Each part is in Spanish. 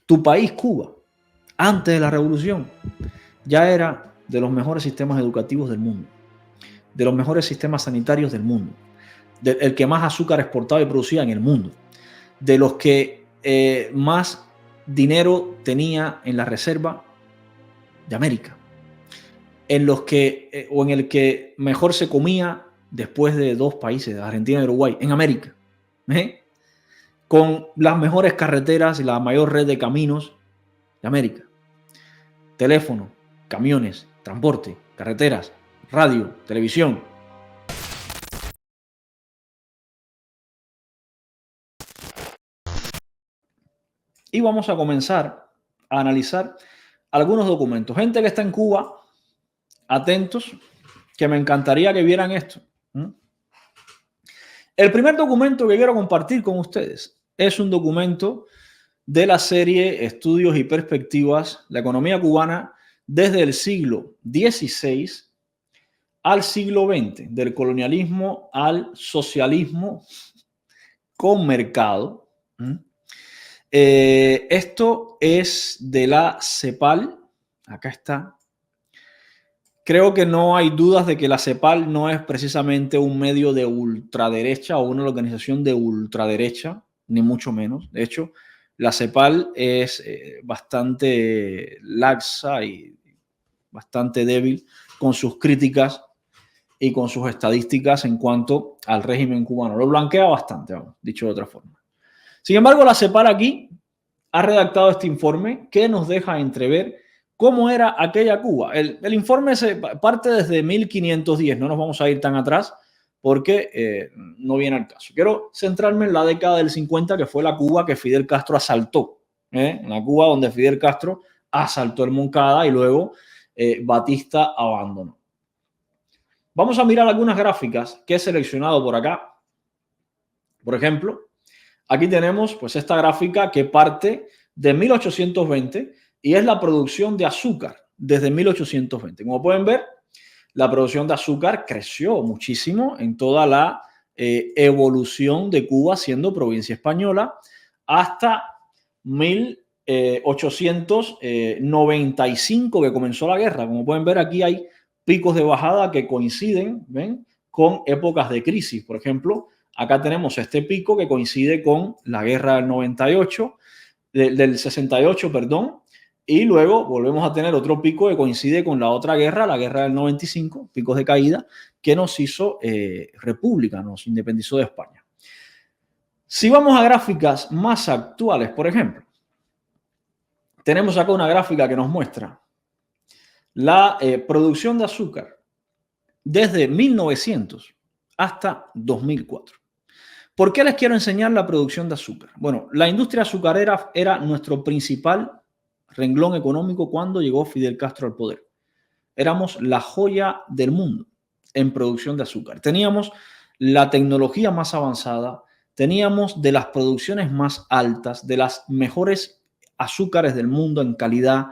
Tu país, Cuba, antes de la revolución, ya era de los mejores sistemas educativos del mundo, de los mejores sistemas sanitarios del mundo, el que más azúcar exportaba y producía en el mundo, de los que más dinero tenía en la reserva de América, en los que o en el que mejor se comía después de dos países, Argentina y Uruguay, en América, con las mejores carreteras y la mayor red de caminos de América. Teléfono, camiones, transporte, carreteras, radio, televisión. Y vamos a comenzar a analizar algunos documentos. Gente que está en Cuba, atentos, que me encantaría que vieran esto. El primer documento que quiero compartir con ustedes es un documento de la serie Estudios y Perspectivas, la economía cubana desde el siglo XVI al siglo XX, del colonialismo al socialismo con mercado. Esto es de la CEPAL, acá está. Creo que no hay dudas de que la CEPAL no es precisamente un medio de ultraderecha o una organización de ultraderecha, ni mucho menos. De hecho, la CEPAL es bastante laxa y bastante débil con sus críticas y con sus estadísticas en cuanto al régimen cubano. Lo blanquea bastante, dicho de otra forma. Sin embargo, la CEPAL aquí ha redactado este informe que nos deja entrever cómo era aquella Cuba. El informe se parte desde 1510, no nos vamos a ir tan atrás porque no viene al caso. Quiero centrarme en la década del 50, que fue la Cuba que Fidel Castro asaltó. La Cuba donde Fidel Castro asaltó el Moncada y luego Batista abandonó. Vamos a mirar algunas gráficas que he seleccionado por acá. Por ejemplo, aquí tenemos pues esta gráfica que parte de 1820 y es la producción de azúcar desde 1820. Como pueden ver, la producción de azúcar creció muchísimo en toda la evolución de Cuba siendo provincia española hasta 1895 que comenzó la guerra. Como pueden ver, aquí hay picos de bajada que coinciden, ¿ven?, con épocas de crisis. Por ejemplo, acá tenemos este pico que coincide con la guerra del 98, del 68, perdón, y luego volvemos a tener otro pico que coincide con la otra guerra, la guerra del 95, picos de caída, que nos hizo república, nos independizó de España. Si vamos a gráficas más actuales, por ejemplo, tenemos acá una gráfica que nos muestra la producción de azúcar desde 1900 hasta 2004. ¿Por qué les quiero enseñar la producción de azúcar? Bueno, la industria azucarera era nuestro principal renglón económico cuando llegó Fidel Castro al poder. Éramos la joya del mundo en producción de azúcar. Teníamos la tecnología más avanzada, teníamos de las producciones más altas, de las mejores azúcares del mundo en calidad.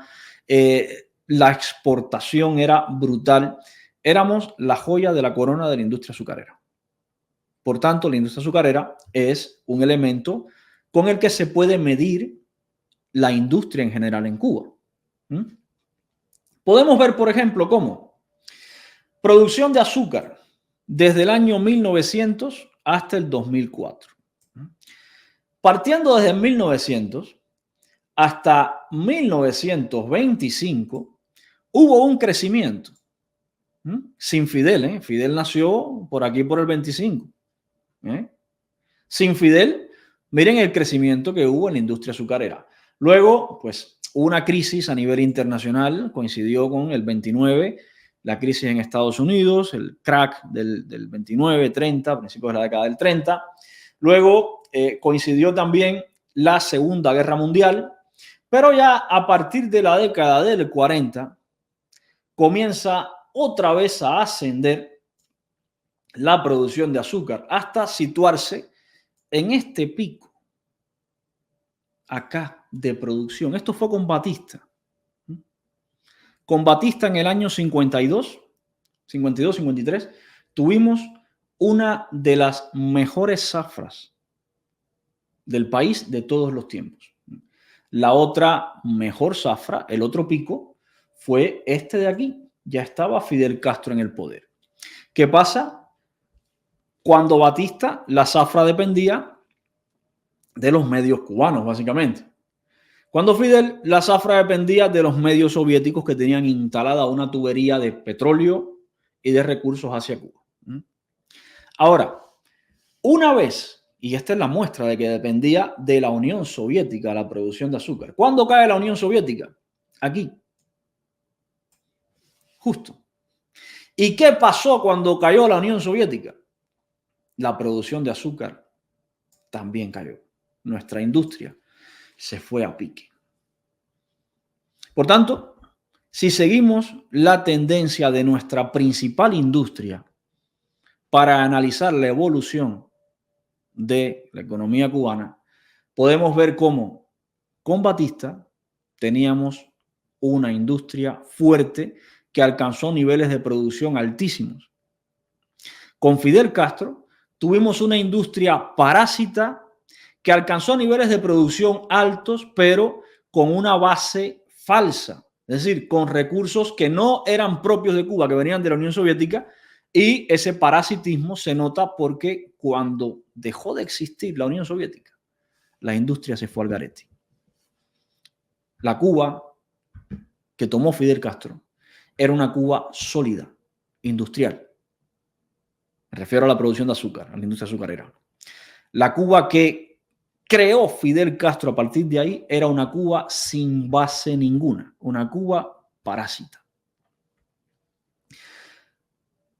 La exportación era brutal. Éramos la joya de la corona de la industria azucarera. Por tanto, la industria azucarera es un elemento con el que se puede medir la industria en general en Cuba. Podemos ver, por ejemplo, cómo producción de azúcar desde el año 1900 hasta el 2004. Partiendo desde 1900 hasta 1925, hubo un crecimiento. Sin Fidel, Fidel nació por aquí por el 25. Sin Fidel, miren el crecimiento que hubo en la industria azucarera. Luego, pues, hubo una crisis a nivel internacional, coincidió con el 29, la crisis en Estados Unidos, el crack del 29, 30, principios de la década del 30. Luego coincidió también la Segunda Guerra Mundial, pero ya a partir de la década del 40 comienza otra vez a ascender la producción de azúcar hasta situarse en este pico acá de producción. Esto fue con Batista. Con Batista en el año 52, 53, tuvimos una de las mejores zafras del país de todos los tiempos. La otra mejor zafra, el otro pico, fue este de aquí. Ya estaba Fidel Castro en el poder. ¿Qué pasa? Cuando Batista, la zafra dependía de los medios cubanos, básicamente. Cuando Fidel, la zafra dependía de los medios soviéticos que tenían instalada una tubería de petróleo y de recursos hacia Cuba. Ahora, una vez, y esta es la muestra de que dependía de la Unión Soviética la producción de azúcar. ¿Cuándo cae la Unión Soviética? Aquí. Justo. ¿Y qué pasó cuando cayó la Unión Soviética? La producción de azúcar también cayó. Nuestra industria se fue a pique. Por tanto, si seguimos la tendencia de nuestra principal industria para analizar la evolución de la economía cubana, podemos ver cómo con Batista teníamos una industria fuerte que alcanzó niveles de producción altísimos. Con Fidel Castro tuvimos una industria parásita que alcanzó niveles de producción altos, pero con una base falsa, es decir, con recursos que no eran propios de Cuba, que venían de la Unión Soviética, y ese parasitismo se nota porque cuando dejó de existir la Unión Soviética, la industria se fue al garete. La Cuba que tomó Fidel Castro era una Cuba sólida, industrial. Me refiero a la producción de azúcar, a la industria azucarera. La Cuba que creó Fidel Castro a partir de ahí era una Cuba sin base ninguna, una Cuba parásita.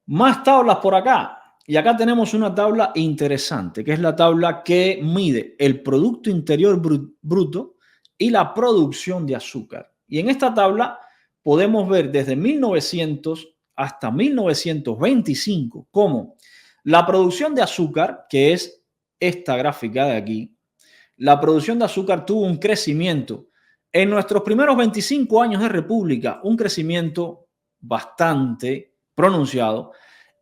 Más tablas por acá. Y acá tenemos una tabla interesante, que es la tabla que mide el Producto Interior Bruto y la producción de azúcar. Y en esta tabla podemos ver desde 1900 hasta 1925 cómo la producción de azúcar, que es esta gráfica de aquí, la producción de azúcar tuvo un crecimiento en nuestros primeros 25 años de república, un crecimiento bastante pronunciado,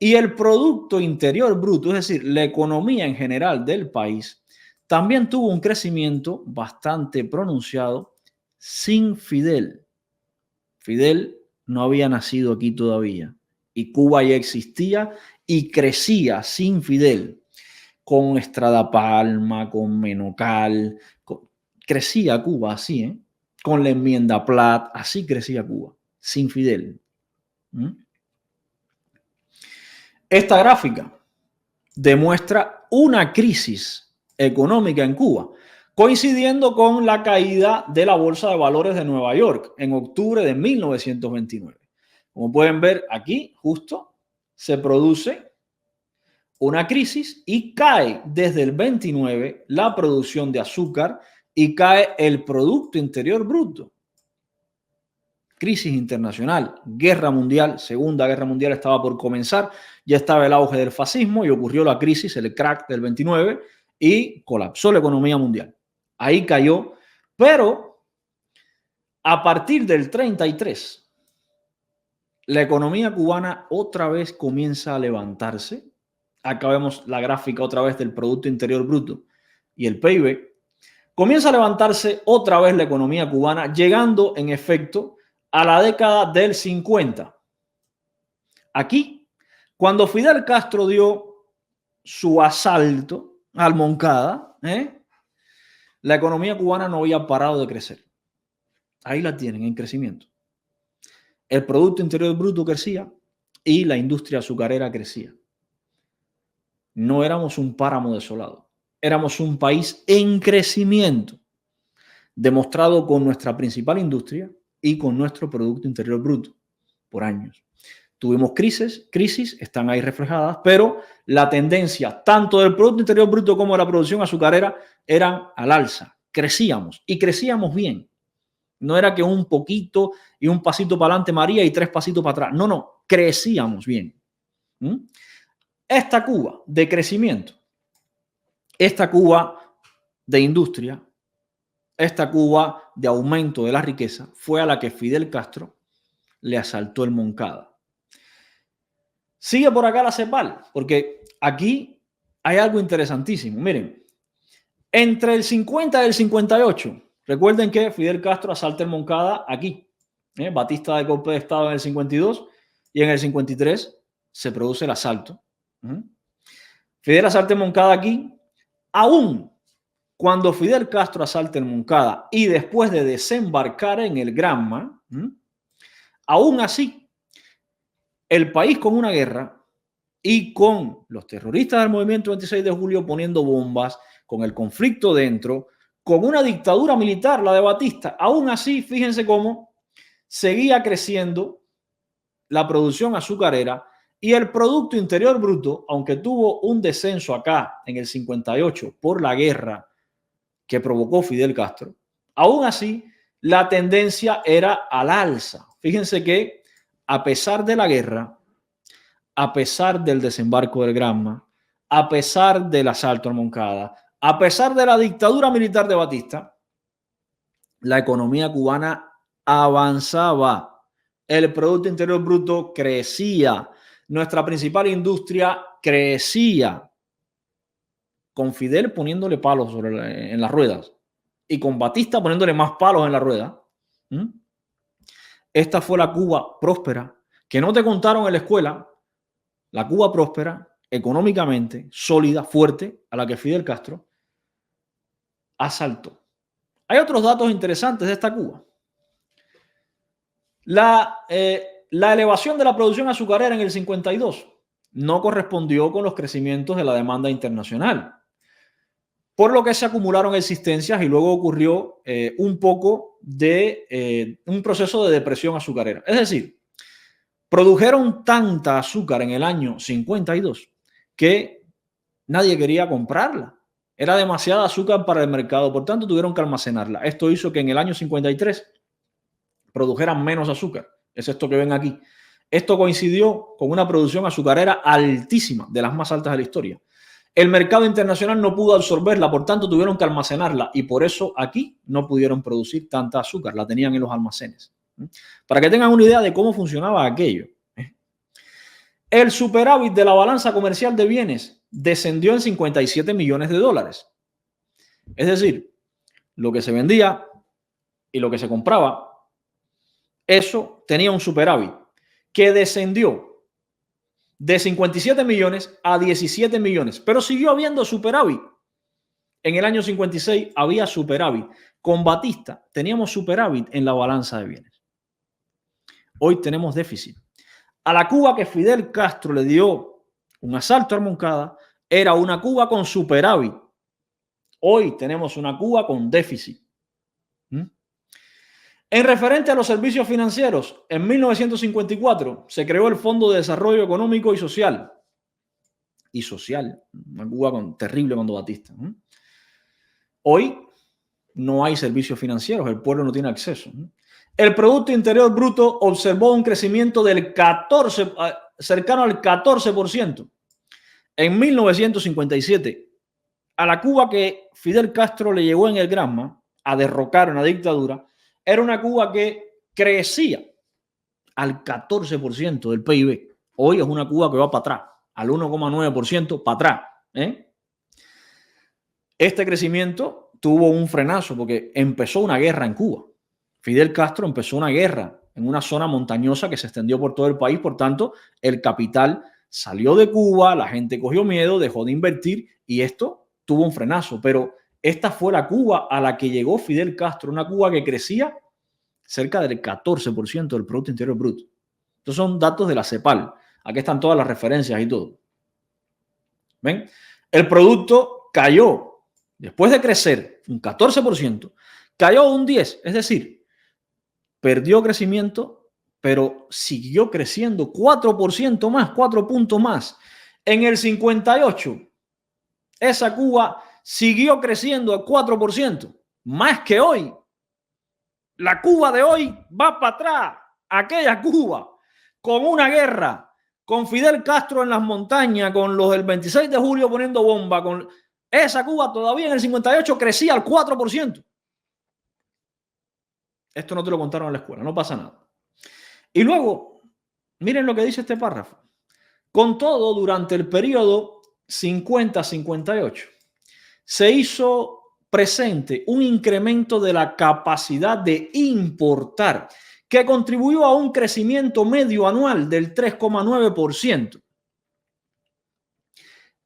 y el Producto Interior Bruto, es decir, la economía en general del país, también tuvo un crecimiento bastante pronunciado sin Fidel. Fidel no había nacido aquí todavía y Cuba ya existía y crecía sin Fidel, con Estrada Palma, con Menocal, crecía Cuba así, ¿eh? Con la enmienda Platt, así crecía Cuba, sin Fidel. Esta gráfica demuestra una crisis económica en Cuba, coincidiendo con la caída de la Bolsa de Valores de Nueva York en octubre de 1929. Como pueden ver aquí, justo se produce una crisis y cae desde el 29 la producción de azúcar y cae el Producto Interior Bruto. Crisis internacional, guerra mundial, Segunda Guerra Mundial estaba por comenzar, ya estaba el auge del fascismo y ocurrió la crisis, el crack del 29 y colapsó la economía mundial. Ahí cayó, pero a partir del 33, la economía cubana otra vez comienza a levantarse. Acá vemos la gráfica otra vez del Producto Interior Bruto y el PIB. Comienza a levantarse otra vez la economía cubana, llegando en efecto a la década del 50. Aquí, cuando Fidel Castro dio su asalto al Moncada, la economía cubana no había parado de crecer. Ahí la tienen en crecimiento. El Producto Interior Bruto crecía y la industria azucarera crecía. No éramos un páramo desolado, éramos un país en crecimiento, demostrado con nuestra principal industria y con nuestro Producto Interior Bruto por años. Tuvimos crisis, están ahí reflejadas, pero la tendencia tanto del Producto Interior Bruto como de la producción azucarera eran al alza. Crecíamos y crecíamos bien. No era que un poquito y un pasito para adelante María y 3 pasitos para atrás. No, crecíamos bien. Esta Cuba de crecimiento, esta Cuba de industria, esta Cuba de aumento de la riqueza fue a la que Fidel Castro le asaltó el Moncada. Sigue por acá la CEPAL, porque aquí hay algo interesantísimo. Miren, entre el 50 y el 58, Recuerden que Fidel Castro asalta el Moncada aquí. Batista da el golpe de Estado en el 52 y en el 53 se produce el asalto. Fidel asalta el Moncada aquí. Aún cuando Fidel Castro asalta el Moncada y después de desembarcar en el Granma, aún así, el país con una guerra y con los terroristas del movimiento 26 de julio poniendo bombas, con el conflicto dentro, con una dictadura militar, la de Batista, aún así, fíjense cómo seguía creciendo la producción azucarera y el Producto Interior Bruto, aunque tuvo un descenso acá en el 58 por la guerra que provocó Fidel Castro, aún así la tendencia era al alza. Fíjense que a pesar de la guerra, a pesar del desembarco del Granma, a pesar del asalto al Moncada, a pesar de la dictadura militar de Batista, la economía cubana avanzaba. El Producto Interior Bruto crecía. Nuestra principal industria crecía. Con Fidel poniéndole palos en las ruedas y con Batista poniéndole más palos en la rueda. Esta fue la Cuba próspera que no te contaron en la escuela. La Cuba próspera, económicamente, sólida, fuerte, a la que Fidel Castro asaltó. Hay otros datos interesantes de esta Cuba. La elevación de la producción azucarera en el 52 no correspondió con los crecimientos de la demanda internacional, por lo que se acumularon existencias y luego ocurrió un poco de un proceso de depresión azucarera. Es decir, produjeron tanta azúcar en el año 52 que nadie quería comprarla. Era demasiada azúcar para el mercado, por tanto tuvieron que almacenarla. Esto hizo que en el año 53 produjeran menos azúcar. Es esto que ven aquí. Esto coincidió con una producción azucarera altísima, de las más altas de la historia. El mercado internacional no pudo absorberla, por tanto tuvieron que almacenarla y por eso aquí no pudieron producir tanta azúcar, la tenían en los almacenes. Para que tengan una idea de cómo funcionaba aquello. El superávit de la balanza comercial de bienes descendió en 57 millones de dólares. Es decir, lo que se vendía y lo que se compraba, eso tenía un superávit que descendió de 57 millones a 17 millones, pero siguió habiendo superávit. En el año 56 había superávit. Con Batista teníamos superávit en la balanza de bienes. Hoy tenemos déficit. A la Cuba que Fidel Castro le dio un asalto a Moncada era una Cuba con superávit. Hoy tenemos una Cuba con déficit. En referente a los servicios financieros, en 1954 se creó el Fondo de Desarrollo Económico y Social. Una Cuba terrible cuando Batista. Hoy no hay servicios financieros, el pueblo no tiene acceso. El Producto Interior Bruto observó un crecimiento del 14, cercano al 14%. En 1957, a la Cuba que Fidel Castro le llegó en el Granma a derrocar una dictadura, era una Cuba que crecía al 14% del PIB. Hoy es una Cuba que va para atrás, al 1,9% para atrás. Este crecimiento tuvo un frenazo porque empezó una guerra en Cuba. Fidel Castro empezó una guerra en una zona montañosa que se extendió por todo el país. Por tanto, el capital salió de Cuba, la gente cogió miedo, dejó de invertir y esto tuvo un frenazo. Pero esta fue la Cuba a la que llegó Fidel Castro, una Cuba que crecía cerca del 14% del Producto Interior Bruto. Estos son datos de la CEPAL. Aquí están todas las referencias y todo. ¿Ven? El producto cayó, después de crecer un 14%, cayó un 10%. Es decir, perdió crecimiento, pero siguió creciendo 4% más, 4 puntos más. En el 58, esa Cuba siguió creciendo a 4%, más que hoy. La Cuba de hoy va para atrás. Aquella Cuba con una guerra, con Fidel Castro en las montañas, con los del 26 de julio poniendo bomba, con esa Cuba todavía en el 58 crecía al 4%. Esto no te lo contaron en la escuela, no pasa nada. Y luego, miren lo que dice este párrafo. Con todo, durante el periodo 50-58, se hizo presente un incremento de la capacidad de importar que contribuyó a un crecimiento medio anual del 3,9%.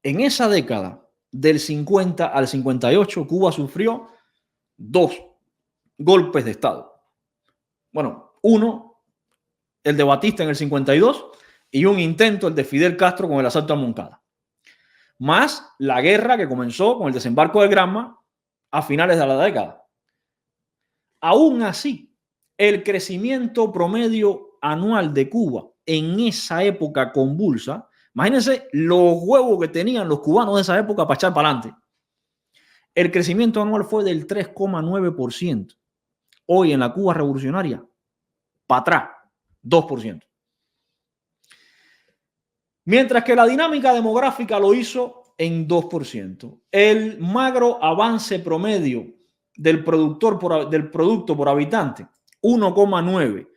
En esa década, del 50 al 58, Cuba sufrió 2 golpes de Estado. Bueno, uno, el de Batista en el 52, y un intento, el de Fidel Castro con el asalto a Moncada. Más la guerra que comenzó con el desembarco de Granma a finales de la década. Aún así, el crecimiento promedio anual de Cuba en esa época convulsa, imagínense los huevos que tenían los cubanos de esa época para echar para adelante. El crecimiento anual fue del 3,9%. Hoy en la Cuba revolucionaria, para atrás, 2%. Mientras que la dinámica demográfica lo hizo en 2%. El magro avance promedio del producto por habitante, 1,9.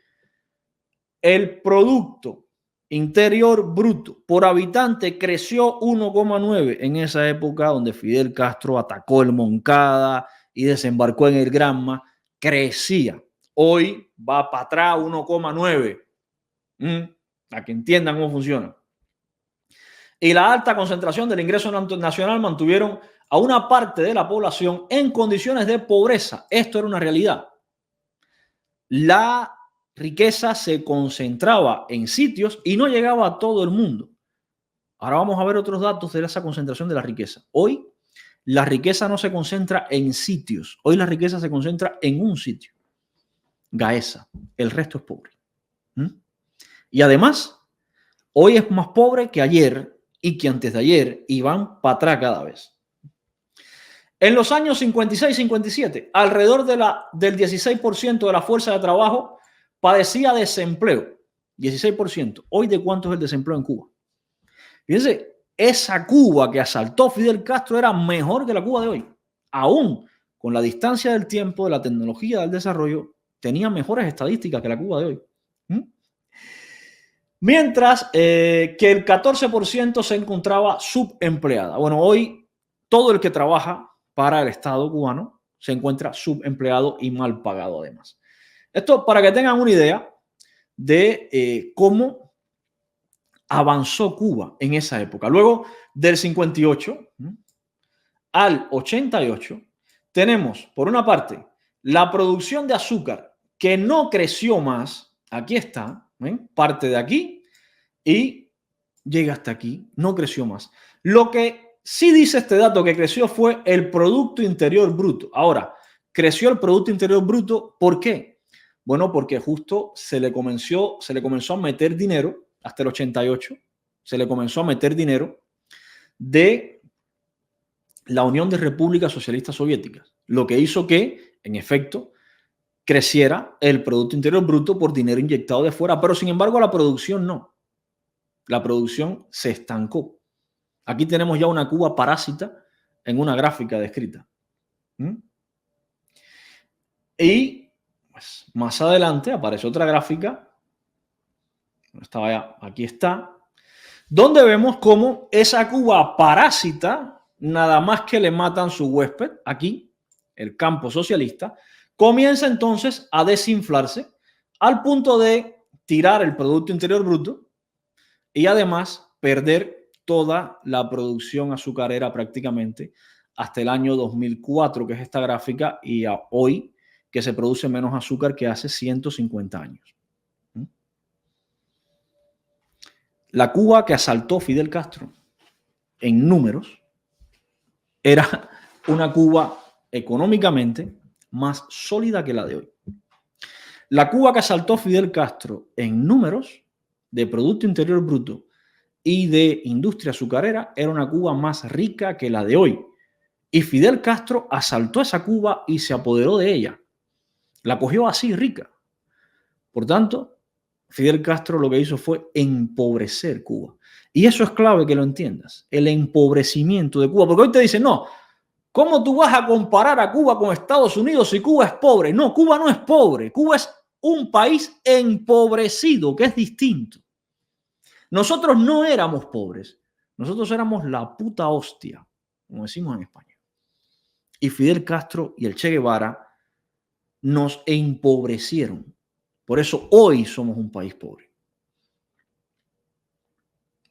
El Producto Interior Bruto por habitante creció 1,9 en esa época donde Fidel Castro atacó el Moncada y desembarcó en el Granma. Crecía. Hoy va para atrás 1,9. Para que entiendan cómo funciona. Y la alta concentración del ingreso nacional mantuvieron a una parte de la población en condiciones de pobreza. Esto era una realidad. La riqueza se concentraba en sitios y no llegaba a todo el mundo. Ahora vamos a ver otros datos de esa concentración de la riqueza. Hoy la riqueza no se concentra en sitios. Hoy la riqueza se concentra en un sitio. Gaesa. El resto es pobre. Y además, hoy es más pobre que ayer y que antes de ayer, y van para atrás cada vez. En los años 56-57, alrededor del 16% de la fuerza de trabajo padecía desempleo. 16%. Hoy, ¿de cuánto es el desempleo en Cuba? Fíjense, esa Cuba que asaltó Fidel Castro era mejor que la Cuba de hoy. Aún con la distancia del tiempo, de la tecnología, del desarrollo, tenía mejores estadísticas que la Cuba de hoy. Mientras que el 14% se encontraba subempleada. Bueno, hoy todo el que trabaja para el Estado cubano se encuentra subempleado y mal pagado además. Esto para que tengan una idea de cómo avanzó Cuba en esa época. Luego del 58 al 88 tenemos, por una parte, la producción de azúcar que no creció más. Aquí está. Parte de aquí y llega hasta aquí, no creció más. Lo que sí dice este dato que creció fue el Producto Interior Bruto. Ahora, creció el Producto Interior Bruto, ¿por qué? Bueno, porque justo se le comenzó a meter dinero, hasta el 88, se le comenzó a meter dinero de la Unión de Repúblicas Socialistas Soviéticas, lo que hizo que, en efecto, creciera el Producto Interior Bruto por dinero inyectado de fuera, pero sin embargo la producción no. La producción se estancó. Aquí tenemos ya una Cuba parásita en una gráfica descrita. Y pues, más adelante aparece otra gráfica. Estaba ya, aquí está. Donde vemos cómo esa Cuba parásita, nada más que le matan su huésped, aquí, el campo socialista, comienza entonces a desinflarse al punto de tirar el Producto Interior Bruto y además perder toda la producción azucarera prácticamente hasta el año 2004, que es esta gráfica, y a hoy que se produce menos azúcar que hace 150 años. La Cuba que asaltó Fidel Castro, en números, era una Cuba económicamente más sólida que la de hoy. La Cuba que asaltó Fidel Castro, en números de Producto Interior Bruto y de industria azucarera, era una Cuba más rica que la de hoy. Y Fidel Castro asaltó esa Cuba y se apoderó de ella. La cogió así, rica. Por tanto, Fidel Castro lo que hizo fue empobrecer Cuba. Y eso es clave que lo entiendas, el empobrecimiento de Cuba. Porque hoy te dicen, no, ¿cómo tú vas a comparar a Cuba con Estados Unidos si Cuba es pobre? No, Cuba no es pobre. Cuba es un país empobrecido, que es distinto. Nosotros no éramos pobres. Nosotros éramos la puta hostia, como decimos en España. Y Fidel Castro y el Che Guevara nos empobrecieron. Por eso hoy somos un país pobre.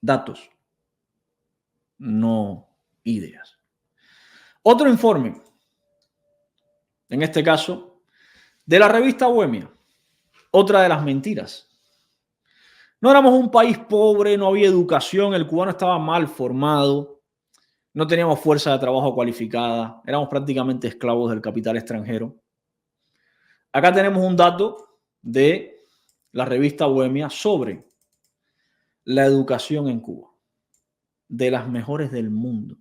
Datos, no ideas. Otro informe, en este caso, de la revista Bohemia. Otra de las mentiras. No éramos un país pobre, no había educación, el cubano estaba mal formado, no teníamos fuerza de trabajo cualificada, éramos prácticamente esclavos del capital extranjero. Acá tenemos un dato de la revista Bohemia sobre la educación en Cuba, de las mejores del mundo.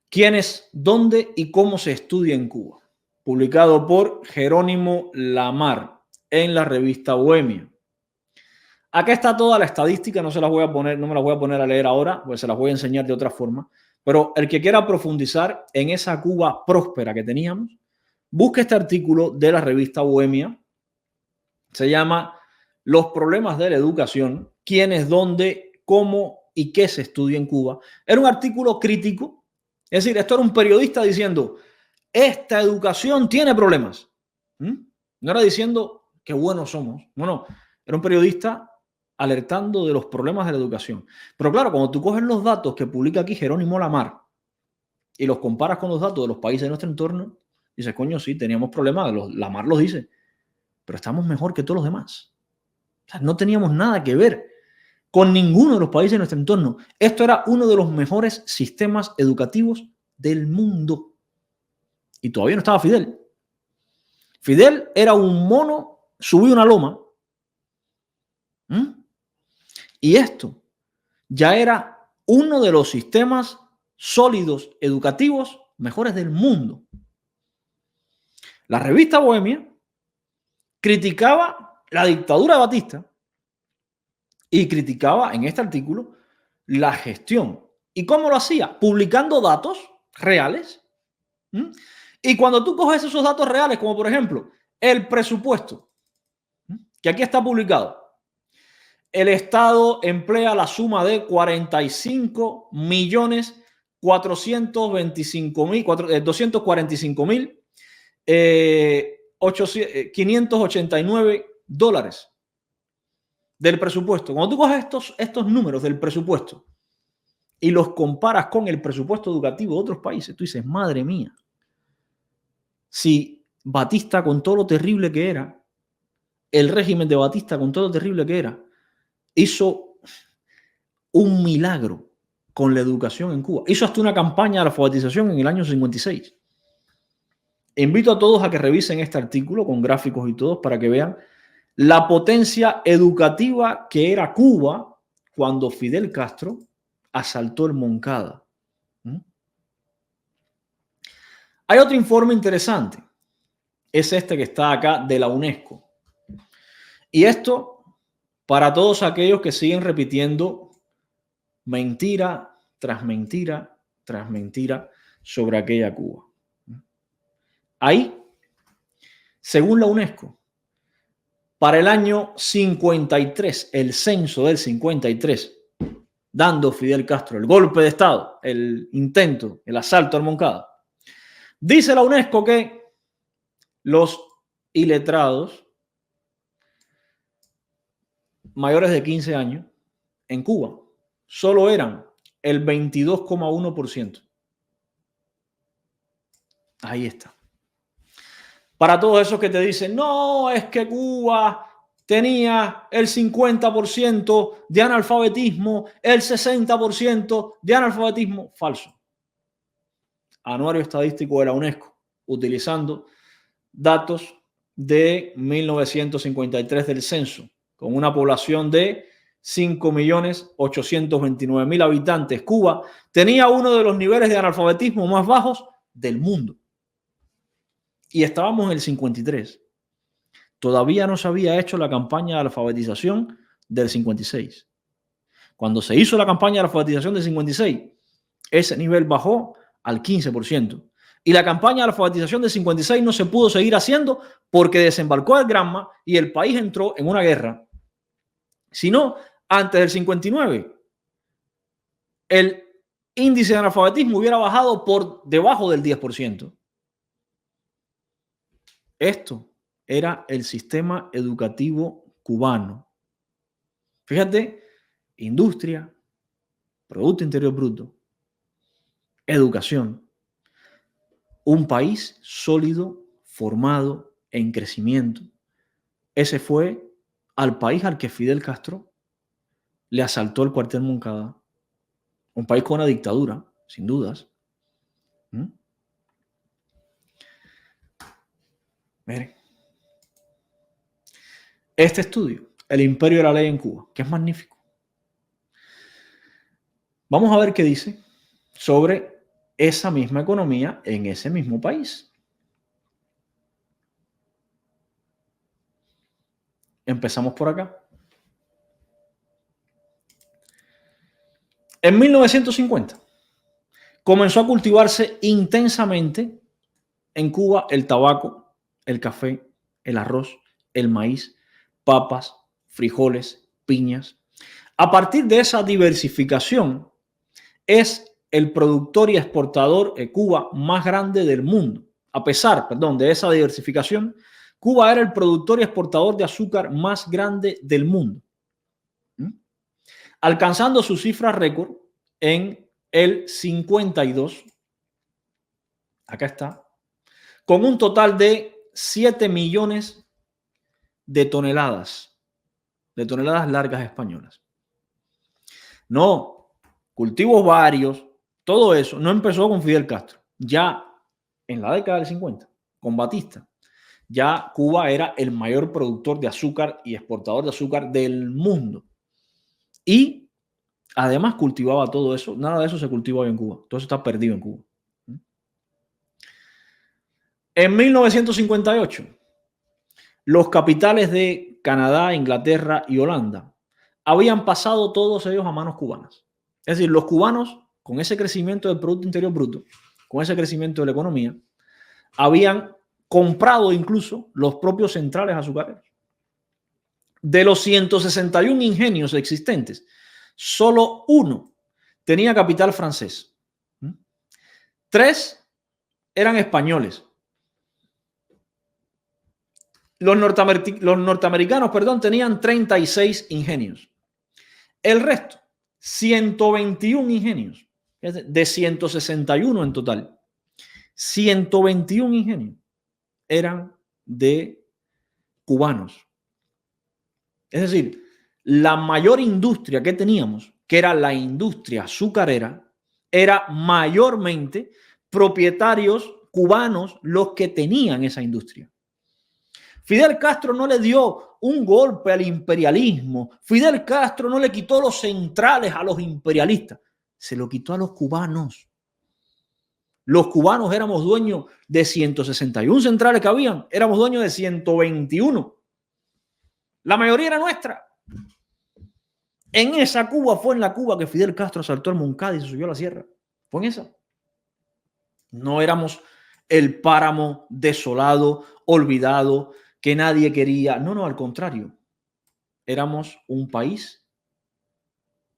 ¿Quiénes, dónde y cómo se estudia en Cuba? Publicado por Jerónimo Lamar en la revista Bohemia. Acá está toda la estadística, no me la voy a poner a leer ahora, pues se las voy a enseñar de otra forma. Pero el que quiera profundizar en esa Cuba próspera que teníamos, busque este artículo de la revista Bohemia. Se llama Los problemas de la educación, quiénes, dónde, cómo y qué se estudia en Cuba. Era un artículo crítico, es decir, esto era un periodista diciendo, esta educación tiene problemas. No era diciendo qué buenos somos, no, era un periodista alertando de los problemas de la educación. Pero claro, cuando tú coges los datos que publica aquí Jerónimo Lamar y los comparas con los datos de los países de nuestro entorno, dices, coño, sí, teníamos problemas, Lamar los dice, pero estamos mejor que todos los demás. O sea, no teníamos nada que ver con ninguno de los países de nuestro entorno. Esto era uno de los mejores sistemas educativos del mundo. Y todavía no estaba Fidel. Fidel era un mono, subió una loma. Y esto ya era uno de los sistemas sólidos educativos mejores del mundo. La revista Bohemia criticaba la dictadura de Batista y criticaba en este artículo la gestión. ¿Y cómo lo hacía? Publicando datos reales. Y cuando tú coges esos datos reales, como por ejemplo el presupuesto, que aquí está publicado, el Estado emplea la suma de 45.245.589 dólares del presupuesto. Cuando tú coges estos números del presupuesto y los comparas con el presupuesto educativo de otros países, tú dices, madre mía, si Batista, con todo lo terrible que era, el régimen de Batista, con todo lo terrible que era, hizo un milagro con la educación en Cuba. Hizo hasta una campaña de alfabetización en el año 56. Invito a todos a que revisen este artículo con gráficos y todo para que vean la potencia educativa que era Cuba cuando Fidel Castro asaltó el Moncada. Hay otro informe interesante. Es este que está acá de la UNESCO. Y esto para todos aquellos que siguen repitiendo mentira tras mentira tras mentira sobre aquella Cuba. Ahí, según la UNESCO, para el año 53, el censo del 53, dando Fidel Castro el golpe de Estado, el intento, el asalto al Moncada, dice la UNESCO que los iletrados mayores de 15 años en Cuba solo eran el 22,1%. Ahí está. Para todos esos que te dicen, no, es que Cuba tenía el 50% de analfabetismo, el 60% de analfabetismo, falso. Anuario estadístico de la UNESCO, utilizando datos de 1953 del censo, con una población de 5.829.000 habitantes. Cuba tenía uno de los niveles de analfabetismo más bajos del mundo. Y estábamos en el 53. Todavía no se había hecho la campaña de alfabetización del 56. Cuando se hizo la campaña de alfabetización del 56, ese nivel bajó al 15%. Y la campaña de alfabetización del 56 no se pudo seguir haciendo porque desembarcó el Granma y el país entró en una guerra. Si no, antes del 59, el índice de analfabetismo hubiera bajado por debajo del 10%. Esto era el sistema educativo cubano. Fíjate, industria, Producto Interior Bruto, educación, un país sólido, formado, en crecimiento. Ese fue al país al que Fidel Castro le asaltó el cuartel Moncada. Un país con una dictadura, sin dudas. Miren, este estudio, El Imperio de la Ley en Cuba, que es magnífico. Vamos a ver qué dice sobre esa misma economía en ese mismo país. Empezamos por acá. En 1950 comenzó a cultivarse intensamente en Cuba el tabaco, el café, el arroz, el maíz, papas, frijoles, piñas. A partir de esa diversificación, es el productor y exportador de Cuba más grande del mundo. A pesar, de esa diversificación, Cuba era el productor y exportador de azúcar más grande del mundo, alcanzando su cifra récord en el 52. Acá está, con un total de 7 millones de toneladas largas españolas. No, cultivos varios, todo eso no empezó con Fidel Castro. Ya en la década del 50, con Batista, ya Cuba era el mayor productor de azúcar y exportador de azúcar del mundo. Y además cultivaba todo eso. Nada de eso se cultiva hoy en Cuba. Todo eso está perdido en Cuba. En 1958, los capitales de Canadá, Inglaterra y Holanda habían pasado todos ellos a manos cubanas. Es decir, los cubanos, con ese crecimiento del Producto Interior Bruto, con ese crecimiento de la economía, habían comprado incluso los propios centrales azucareros. De los 161 ingenios existentes, solo uno tenía capital francés. 3 eran españoles. Los norteamericanos, tenían 36 ingenios. El resto, 121 ingenios, de 161 en total. 121 ingenios eran de cubanos. Es decir, la mayor industria que teníamos, que era la industria azucarera, era mayormente propietarios cubanos los que tenían esa industria. Fidel Castro no le dio un golpe al imperialismo. Fidel Castro no le quitó los centrales a los imperialistas. Se lo quitó a los cubanos. Los cubanos éramos dueños de 161 centrales que habían. Éramos dueños de 121. La mayoría era nuestra. En esa Cuba fue en la Cuba que Fidel Castro asaltó el Moncada y se subió a la sierra. Fue en esa. No éramos el páramo desolado, olvidado, que nadie quería. No, no, al contrario. Éramos un país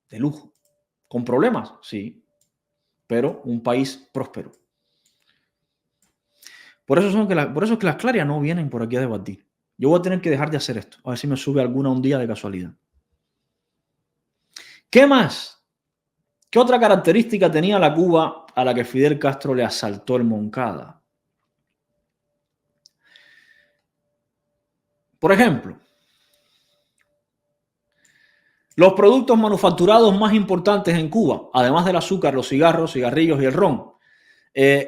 de lujo. ¿Con problemas? Sí. Pero un país próspero. Por eso es que las clarias no vienen por aquí a debatir. Yo voy a tener que dejar de hacer esto. A ver si me sube alguna un día de casualidad. ¿Qué más? ¿Qué otra característica tenía la Cuba a la que Fidel Castro le asaltó el Moncada? Por ejemplo, los productos manufacturados más importantes en Cuba, además del azúcar, los cigarros, cigarrillos y el ron,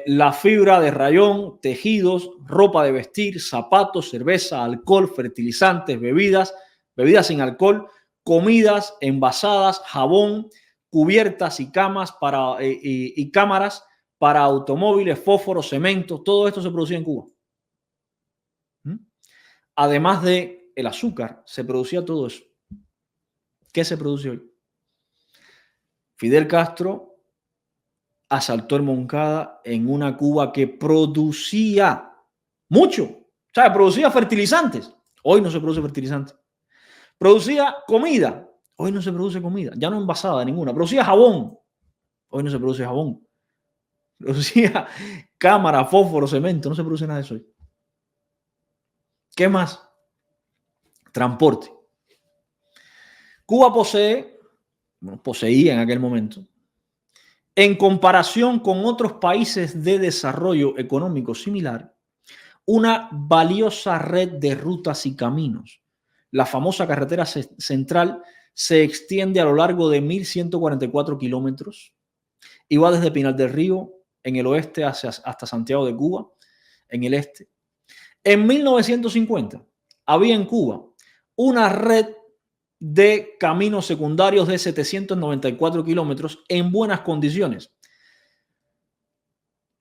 la fibra de rayón, tejidos, ropa de vestir, zapatos, cerveza, alcohol, fertilizantes, bebidas sin alcohol, comidas envasadas, jabón, cubiertas y camas y cámaras para automóviles, fósforos, cemento, todo esto se producía en Cuba. Además de el azúcar, se producía todo eso. ¿Qué se produce hoy? Fidel Castro asaltó el Moncada en una Cuba que producía mucho. O sea, producía fertilizantes. Hoy no se produce fertilizantes. Producía comida. Hoy no se produce comida. Ya no envasada de ninguna. Producía jabón. Hoy no se produce jabón. Producía cámara, fósforo, cemento. No se produce nada de eso hoy. ¿Qué más? Transporte. Cuba poseía en aquel momento, en comparación con otros países de desarrollo económico similar, una valiosa red de rutas y caminos. La famosa carretera central se extiende a lo largo de 1.144 kilómetros y va desde Pinar del Río en el oeste hasta Santiago de Cuba en el este. En 1950 había en Cuba una red de caminos secundarios de 794 kilómetros en buenas condiciones.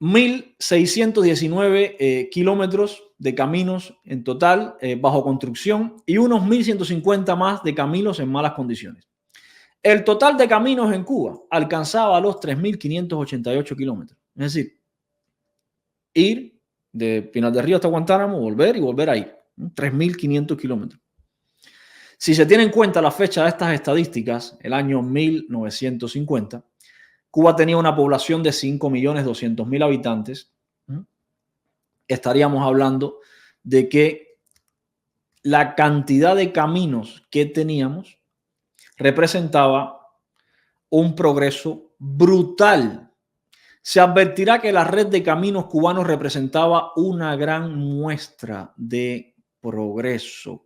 1.619 kilómetros de caminos en total bajo construcción y unos 1.150 más de caminos en malas condiciones. El total de caminos en Cuba alcanzaba los 3.588 kilómetros. Es decir, ir de Pinar del Río hasta Guantánamo, volver y volver a ir. 3.500 kilómetros. Si se tiene en cuenta la fecha de estas estadísticas, el año 1950, Cuba tenía una población de 5.200.000 habitantes. Estaríamos hablando de que la cantidad de caminos que teníamos representaba un progreso brutal. Se advertirá que la red de caminos cubanos representaba una gran muestra de progreso.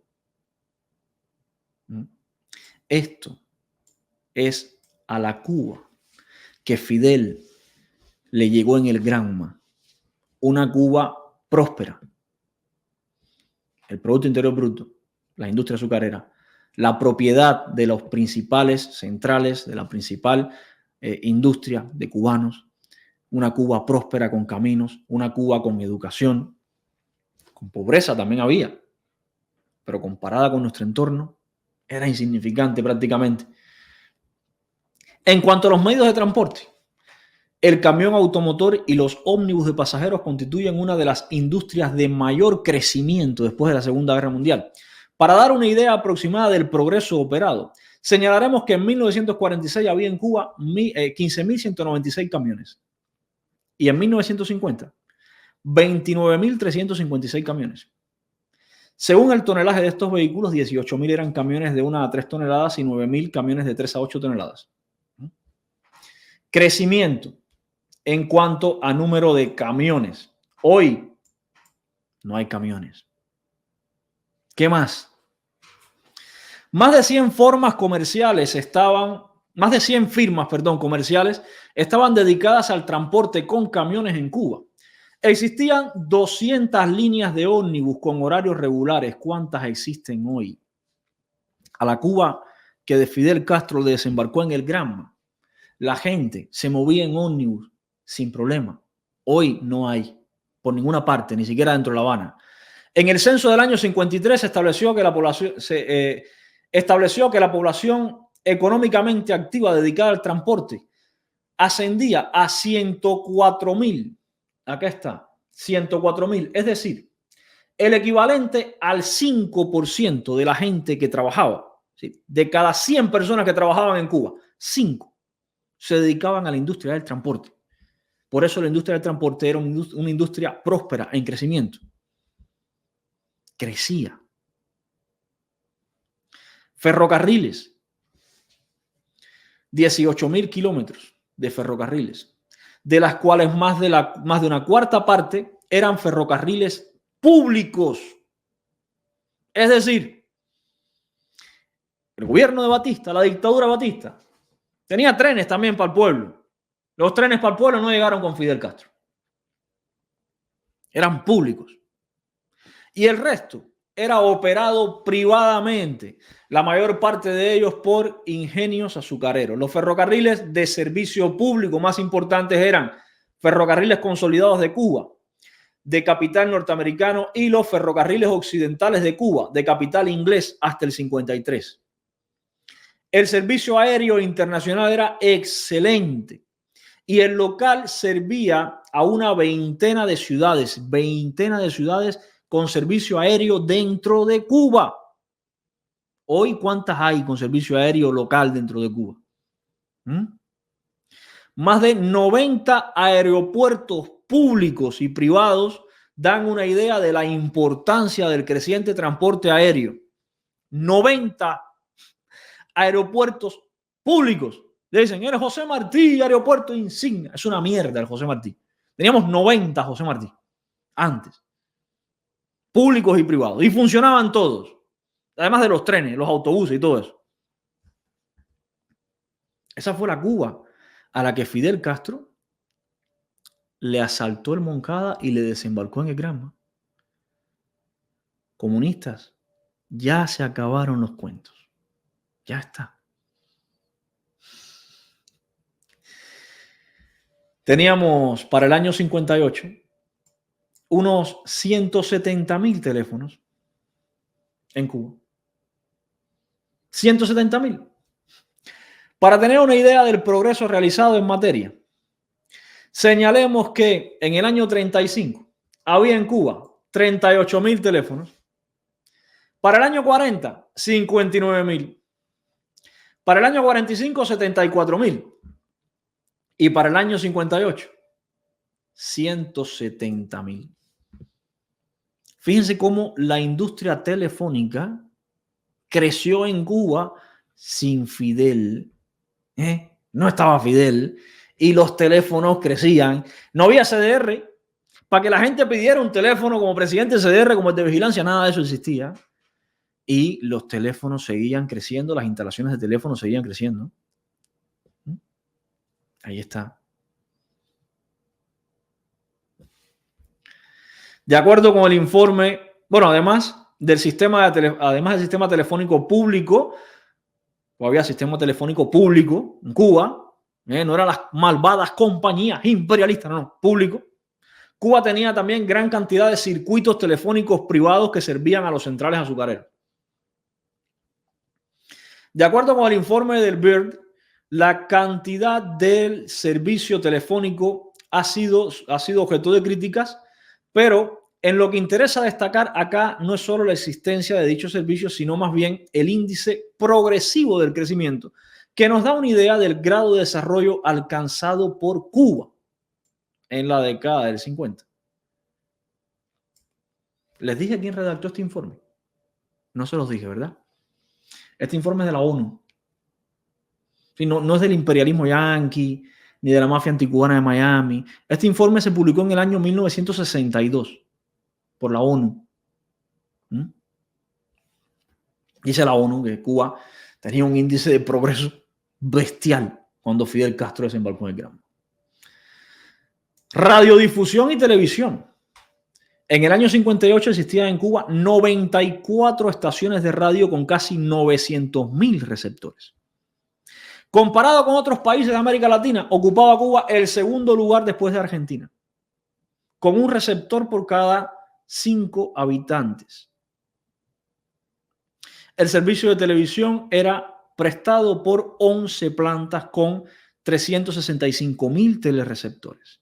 Esto es a la Cuba que Fidel le llegó en el Granma, una Cuba próspera. El Producto Interior Bruto, la industria azucarera, la propiedad de los principales centrales, de la principal industria de cubanos, una Cuba próspera con caminos, una Cuba con educación, con pobreza también había, pero comparada con nuestro entorno, era insignificante prácticamente. En cuanto a los medios de transporte, el camión automotor y los ómnibus de pasajeros constituyen una de las industrias de mayor crecimiento después de la Segunda Guerra Mundial. Para dar una idea aproximada del progreso operado, señalaremos que en 1946 había en Cuba 15.196 camiones y en 1950 29.356 camiones. Según el tonelaje de estos vehículos, 18.000 eran camiones de 1 a 3 toneladas y 9.000 camiones de 3 a 8 toneladas. Crecimiento en cuanto a número de camiones. Hoy no hay camiones. ¿Qué más? Más de 100 firmas comerciales estaban dedicadas al transporte con camiones en Cuba. Existían 200 líneas de ómnibus con horarios regulares. ¿Cuántas existen hoy? A la Cuba que de Fidel Castro le desembarcó en el Granma, la gente se movía en ómnibus sin problema. Hoy no hay por ninguna parte, ni siquiera dentro de La Habana. En el censo del año 53 se estableció que la población económicamente activa dedicada al transporte ascendía a 104.000. Acá está, 104.000. Es decir, el equivalente al 5% de la gente que trabajaba. ¿Sí? De cada 100 personas que trabajaban en Cuba, 5 se dedicaban a la industria del transporte. Por eso la industria del transporte era una industria próspera, en crecimiento. Crecía. Ferrocarriles. 18.000 kilómetros de ferrocarriles, de las cuales más de una cuarta parte eran ferrocarriles públicos. Es decir, el gobierno de Batista, la dictadura de Batista, tenía trenes también para el pueblo. Los trenes para el pueblo no llegaron con Fidel Castro. Eran públicos. Y el resto era operado privadamente, la mayor parte de ellos por ingenios azucareros. Los ferrocarriles de servicio público más importantes eran Ferrocarriles Consolidados de Cuba, de capital norteamericano, y los ferrocarriles occidentales de Cuba, de capital inglés, hasta el 53. El servicio aéreo internacional era excelente y el local servía a una veintena de ciudades con servicio aéreo dentro de Cuba. Hoy, ¿cuántas hay con servicio aéreo local dentro de Cuba? Más de 90 aeropuertos públicos y privados dan una idea de la importancia del creciente transporte aéreo. 90 aeropuertos públicos. Le dicen, eres José Martí, aeropuerto insignia. Es una mierda el José Martí. Teníamos 90 José Martí antes. Públicos y privados. Y funcionaban todos. Además de los trenes, los autobuses y todo eso. Esa fue la Cuba a la que Fidel Castro le asaltó el Moncada y le desembarcó en el Granma. Comunistas, ya se acabaron los cuentos. Ya está. Teníamos para el año 58 unos 170.000 teléfonos en Cuba. 170.000. Para tener una idea del progreso realizado en materia, señalemos que en el año 35 había en Cuba 38.000 teléfonos. Para el año 40, 59.000. Para el año 45, 74.000. Y para el año 58, 170.000. Fíjense cómo la industria telefónica creció en Cuba sin Fidel. No estaba Fidel y los teléfonos crecían. No había CDR. Para que la gente pidiera un teléfono como presidente CDR, como el de vigilancia, nada de eso existía. Y los teléfonos seguían creciendo, las instalaciones de teléfonos seguían creciendo. Ahí está. De acuerdo con el informe, bueno, además del sistema telefónico público, o había sistema telefónico público en Cuba, no eran las malvadas compañías imperialistas, no, público. Cuba tenía también gran cantidad de circuitos telefónicos privados que servían a los centrales azucareros. De acuerdo con el informe del BIRD, la cantidad del servicio telefónico ha sido objeto de críticas, pero en lo que interesa destacar acá no es solo la existencia de dichos servicios, sino más bien el índice progresivo del crecimiento, que nos da una idea del grado de desarrollo alcanzado por Cuba en la década del 50. Les dije quién redactó este informe. No se los dije, ¿verdad? Este informe es de la ONU. Sí, no es del imperialismo yanqui ni de la mafia anticubana de Miami. Este informe se publicó en el año 1962 por la ONU. Dice la ONU que Cuba tenía un índice de progreso bestial cuando Fidel Castro desembarcó en el Granma. Radiodifusión y televisión. En el año 58 existían en Cuba 94 estaciones de radio con casi 900.000 receptores. Comparado con otros países de América Latina, ocupaba Cuba el segundo lugar después de Argentina, con un receptor por cada 5 habitantes. El servicio de televisión era prestado por 11 plantas con 365.000 telereceptores.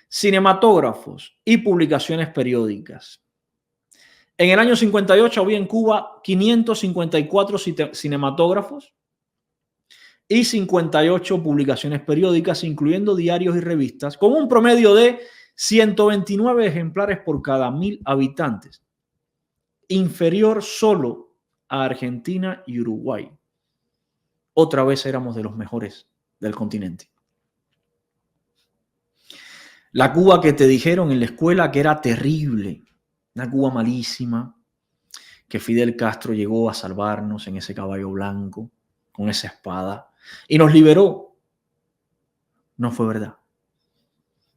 Cinematógrafos y publicaciones periódicas. En el año 58 había en Cuba 554 cinematógrafos y 58 publicaciones periódicas, incluyendo diarios y revistas, con un promedio de 129 ejemplares por cada 1.000 habitantes, inferior solo a Argentina y Uruguay. Otra vez éramos de los mejores del continente. La Cuba que te dijeron en la escuela que era terrible, una Cuba malísima, que Fidel Castro llegó a salvarnos en ese caballo blanco, con esa espada, y nos liberó. No fue verdad.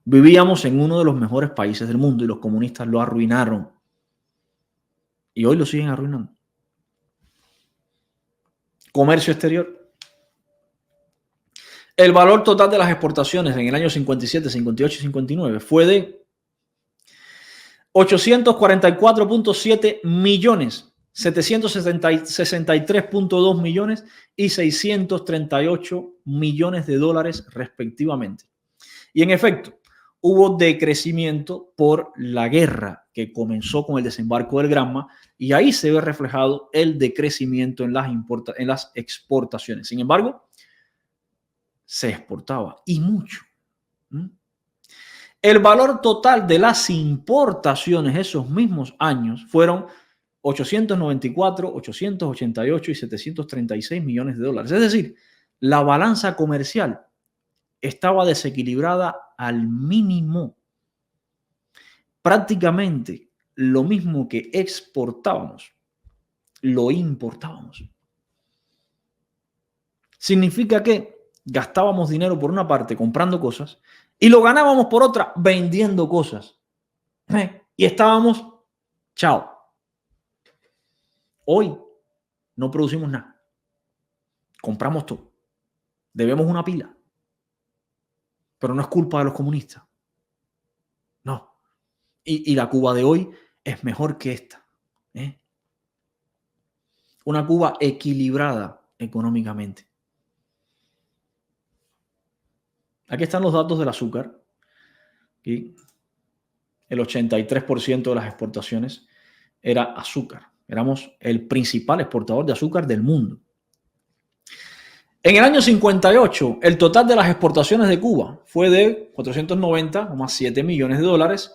Vivíamos en uno de los mejores países del mundo y los comunistas lo arruinaron. Y hoy lo siguen arruinando. Comercio exterior. El valor total de las exportaciones en el año 57, 58 y 59 fue de 844.7 millones, 763.2 millones y 638 millones de dólares respectivamente. Y en efecto, hubo decrecimiento por la guerra que comenzó con el desembarco del Granma y ahí se ve reflejado el decrecimiento en las exportaciones. Sin embargo, se exportaba y mucho. El valor total de las importaciones esos mismos años fueron 894, 888 y 736 millones de dólares. Es decir, la balanza comercial estaba desequilibrada al mínimo. Prácticamente lo mismo que exportábamos, lo importábamos. Significa que gastábamos dinero por una parte comprando cosas y lo ganábamos por otra vendiendo cosas. Y estábamos, chao. Hoy no producimos nada. Compramos todo. Debemos una pila. Pero no es culpa de los comunistas. No. Y la Cuba de hoy es mejor que esta. Una Cuba equilibrada económicamente. Aquí están los datos del azúcar. Y el 83% de las exportaciones era azúcar. Éramos el principal exportador de azúcar del mundo. En el año 58, el total de las exportaciones de Cuba fue de 490,7 millones de dólares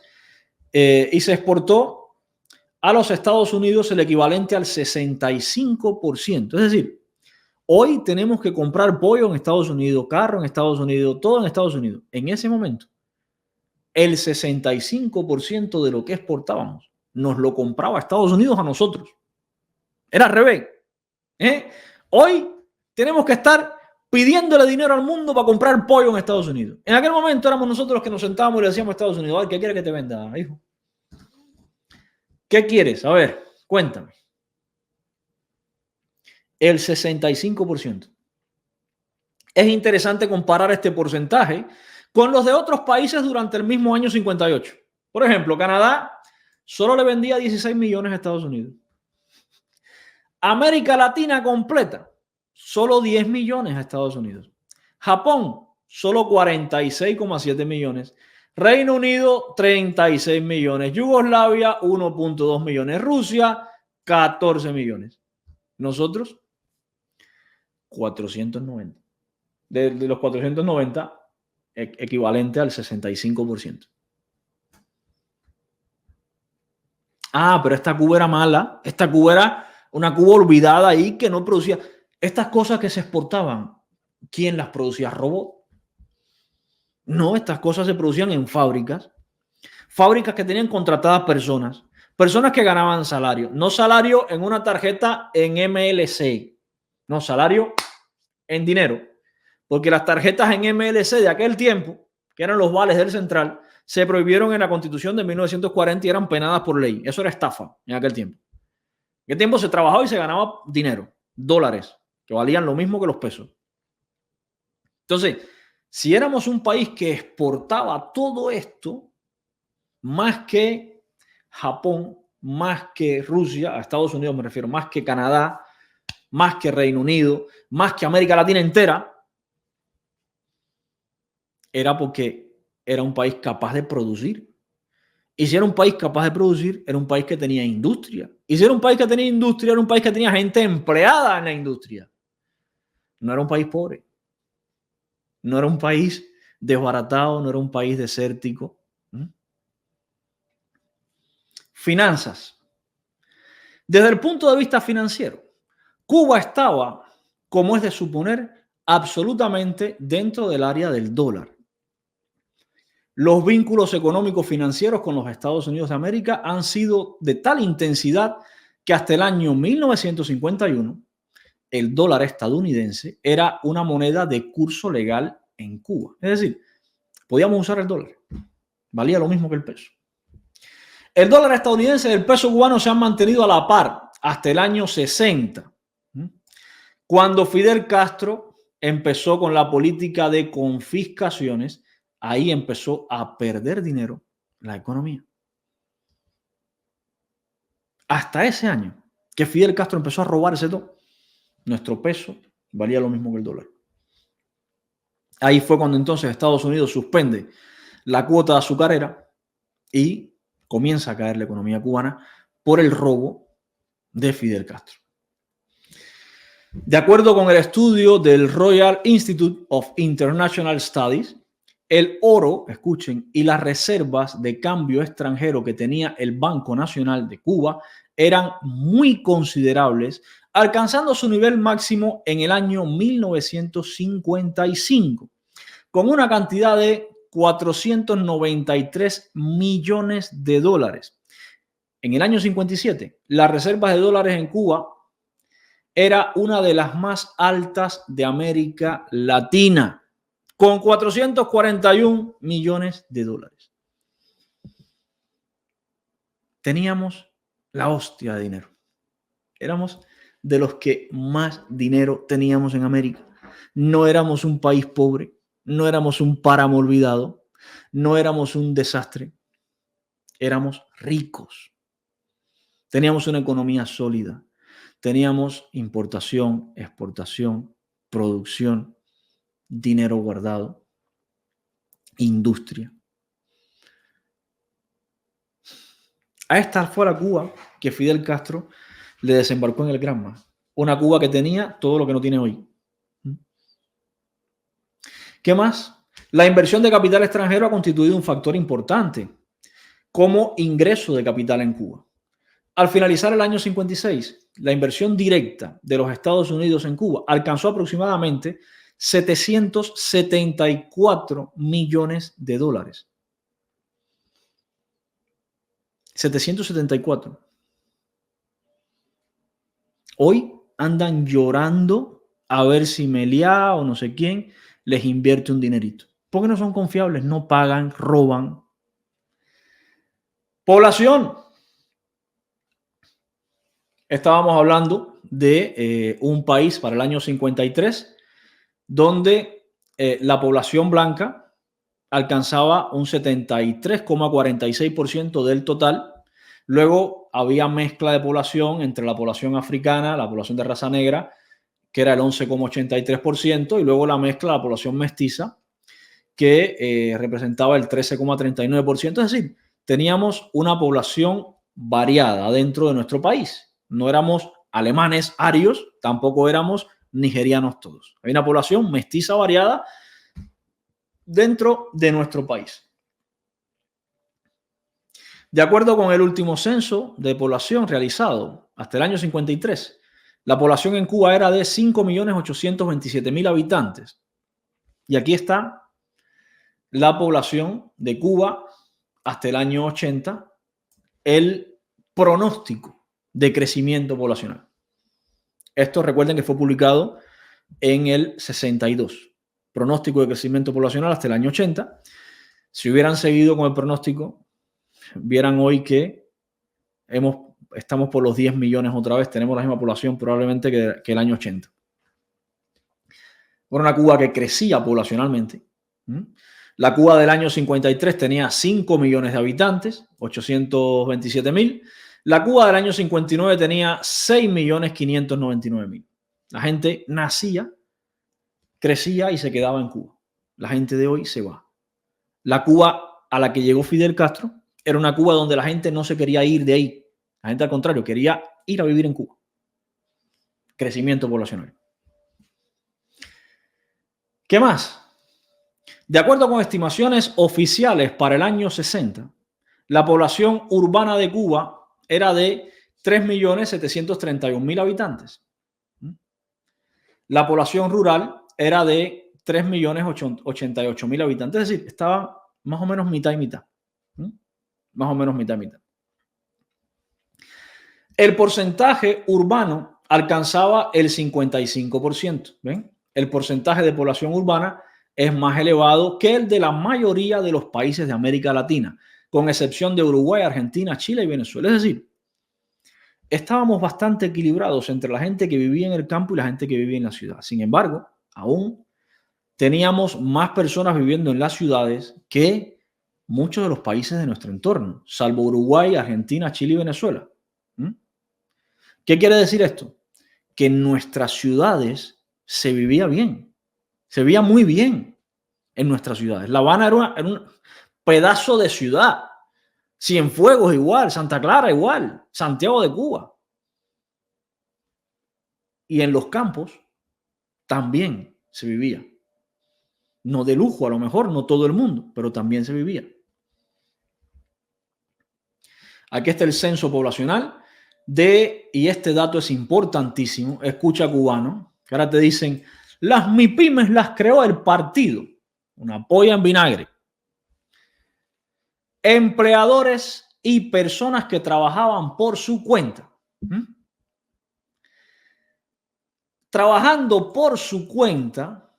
y se exportó a los Estados Unidos el equivalente al 65%. Es decir, hoy tenemos que comprar pollo en Estados Unidos, carro en Estados Unidos, todo en Estados Unidos. En ese momento, el 65% de lo que exportábamos nos lo compraba Estados Unidos a nosotros. Era al revés. Hoy tenemos que estar pidiéndole dinero al mundo para comprar pollo en Estados Unidos. En aquel momento éramos nosotros los que nos sentábamos y le decíamos a Estados Unidos, a ver, ¿qué quieres que te venda, hijo? ¿Qué quieres? A ver, cuéntame. El 65%. Es interesante comparar este porcentaje con los de otros países durante el mismo año 58. Por ejemplo, Canadá solo le vendía 16 millones a Estados Unidos. América Latina completa, solo 10 millones a Estados Unidos. Japón, solo 46,7 millones. Reino Unido, 36 millones. Yugoslavia, 1,2 millones. Rusia, 14 millones. Nosotros, 490. De los 490, equivalente al 65%. Ah, pero esta Cuba era mala. Esta Cuba era una Cuba olvidada ahí que no producía. Estas cosas que se exportaban, ¿quién las producía? ¿Robot? No, estas cosas se producían en fábricas. Fábricas que tenían contratadas personas. Personas que ganaban salario. No salario en una tarjeta en MLC. No, salario en dinero. Porque las tarjetas en MLC de aquel tiempo, que eran los vales del central, se prohibieron en la Constitución de 1940 y eran penadas por ley. Eso era estafa en aquel tiempo. En aquel tiempo se trabajaba y se ganaba dinero, dólares, que valían lo mismo que los pesos. Entonces, si éramos un país que exportaba todo esto, más que Japón, más que Rusia, a Estados Unidos me refiero, más que Canadá, más que Reino Unido, más que América Latina entera, era porque era un país capaz de producir. Y si era un país capaz de producir, era un país que tenía industria. Y si era un país que tenía industria, era un país que tenía gente empleada en la industria. No era un país pobre. No era un país desbaratado, no era un país desértico. Finanzas. Desde el punto de vista financiero, Cuba estaba, como es de suponer, absolutamente dentro del área del dólar. Los vínculos económicos financieros con los Estados Unidos de América han sido de tal intensidad que hasta el año 1951 el dólar estadounidense era una moneda de curso legal en Cuba. Es decir, podíamos usar el dólar. Valía lo mismo que el peso. El dólar estadounidense y el peso cubano se han mantenido a la par hasta el año 60, cuando Fidel Castro empezó con la política de confiscaciones. Ahí empezó a perder dinero la economía. Hasta ese año que Fidel Castro empezó a robarse todo, nuestro peso valía lo mismo que el dólar. Ahí fue cuando entonces Estados Unidos suspende la cuota azucarera y comienza a caer la economía cubana por el robo de Fidel Castro. De acuerdo con el estudio del Royal Institute of International Studies, el oro, escuchen, y las reservas de cambio extranjero que tenía el Banco Nacional de Cuba eran muy considerables, alcanzando su nivel máximo en el año 1955, con una cantidad de 493 millones de dólares. En el año 57, las reservas de dólares en Cuba era una de las más altas de América Latina, con 441 millones de dólares. Teníamos la hostia de dinero. Éramos de los que más dinero teníamos en América. No éramos un país pobre, no éramos un páramo olvidado, no éramos un desastre. Éramos ricos. Teníamos una economía sólida. Teníamos importación, exportación, producción, dinero guardado, industria. A esta fue la Cuba que Fidel Castro le desembarcó en el Granma. Una Cuba que tenía todo lo que no tiene hoy. ¿Qué más? La inversión de capital extranjero ha constituido un factor importante como ingreso de capital en Cuba. Al finalizar el año 56, la inversión directa de los Estados Unidos en Cuba alcanzó aproximadamente 774 millones de dólares. 774. Hoy andan llorando a ver si Meliá o no sé quién les invierte un dinerito. Porque no son confiables, no pagan, roban. Población. Estábamos hablando de un país para el año 53 donde la población blanca alcanzaba un 73,46% del total. Luego había mezcla de población entre la población africana, la población de raza negra, que era el 11,83%, y luego la mezcla de la población mestiza, que representaba el 13,39%. Es decir, teníamos una población variada dentro de nuestro país. No éramos alemanes arios, tampoco éramos nigerianos todos. Hay una población mestiza variada dentro de nuestro país. De acuerdo con el último censo de población realizado hasta el año 53, la población en Cuba era de 5.827.000 habitantes. Y aquí está la población de Cuba hasta el año 80, el pronóstico de crecimiento poblacional. Esto recuerden que fue publicado en el 62. Pronóstico de crecimiento poblacional hasta el año 80. Si hubieran seguido con el pronóstico, vieran hoy que estamos por los 10 millones otra vez. Tenemos la misma población probablemente que el año 80. Era una Cuba que crecía poblacionalmente. La Cuba del año 53 tenía 5 millones de habitantes, 827.000. La Cuba del año 59 tenía 6.599.000. La gente nacía, crecía y se quedaba en Cuba. La gente de hoy se va. La Cuba a la que llegó Fidel Castro era una Cuba donde la gente no se quería ir de ahí. La gente al contrario quería ir a vivir en Cuba. Crecimiento poblacional. ¿Qué más? De acuerdo con estimaciones oficiales para el año 60, la población urbana de Cuba era de 3.731.000 habitantes. La población rural era de 3.088.000 habitantes. Es decir, estaba más o menos mitad y mitad. Más o menos mitad y mitad. El porcentaje urbano alcanzaba el 55%. ¿Ven? El porcentaje de población urbana es más elevado que el de la mayoría de los países de América Latina, con excepción de Uruguay, Argentina, Chile y Venezuela. Es decir, estábamos bastante equilibrados entre la gente que vivía en el campo y la gente que vivía en la ciudad. Sin embargo, aún teníamos más personas viviendo en las ciudades que muchos de los países de nuestro entorno, salvo Uruguay, Argentina, Chile y Venezuela. ¿Qué quiere decir esto? Que en nuestras ciudades se vivía bien, se vivía muy bien en nuestras ciudades. La Habana era un pedazo de ciudad. Cienfuegos igual, Santa Clara igual, Santiago de Cuba. Y en los campos también se vivía. No de lujo, a lo mejor, no todo el mundo, pero también se vivía. Aquí está el censo poblacional y este dato es importantísimo, escucha cubano, que ahora te dicen, las MIPYMES las creó el partido, una polla en vinagre. Empleadores y personas que trabajaban por su cuenta. Trabajando por su cuenta,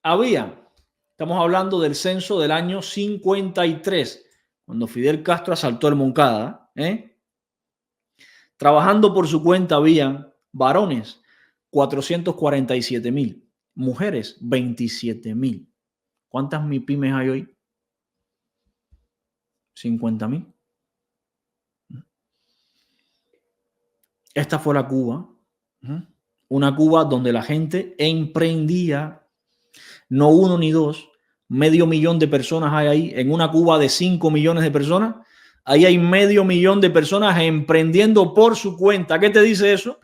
estamos hablando del censo del año 53, cuando Fidel Castro asaltó el Moncada, Trabajando por su cuenta había varones 447,000, mujeres 27,000. ¿Cuántas MIPYMES hay hoy? 50,000. Esta fue la Cuba, una Cuba donde la gente emprendía, no uno ni dos, 500,000 de personas hay ahí. En una Cuba de 5 millones de personas, ahí hay 500,000 de personas emprendiendo por su cuenta. ¿Qué te dice eso?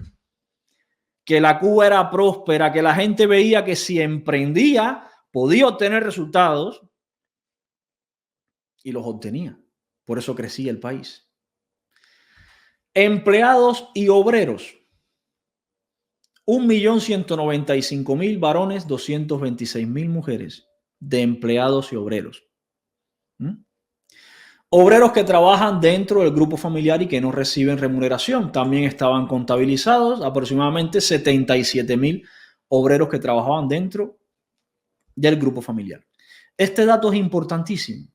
Que la Cuba era próspera, que la gente veía que si emprendía podía obtener resultados y los obtenía. Por eso crecía el país. Empleados y obreros. 1.195.000 varones, 226,000 mujeres de empleados y obreros. Obreros que trabajan dentro del grupo familiar y que no reciben remuneración. También estaban contabilizados aproximadamente 77,000 obreros que trabajaban dentro del grupo familiar. Este dato es importantísimo.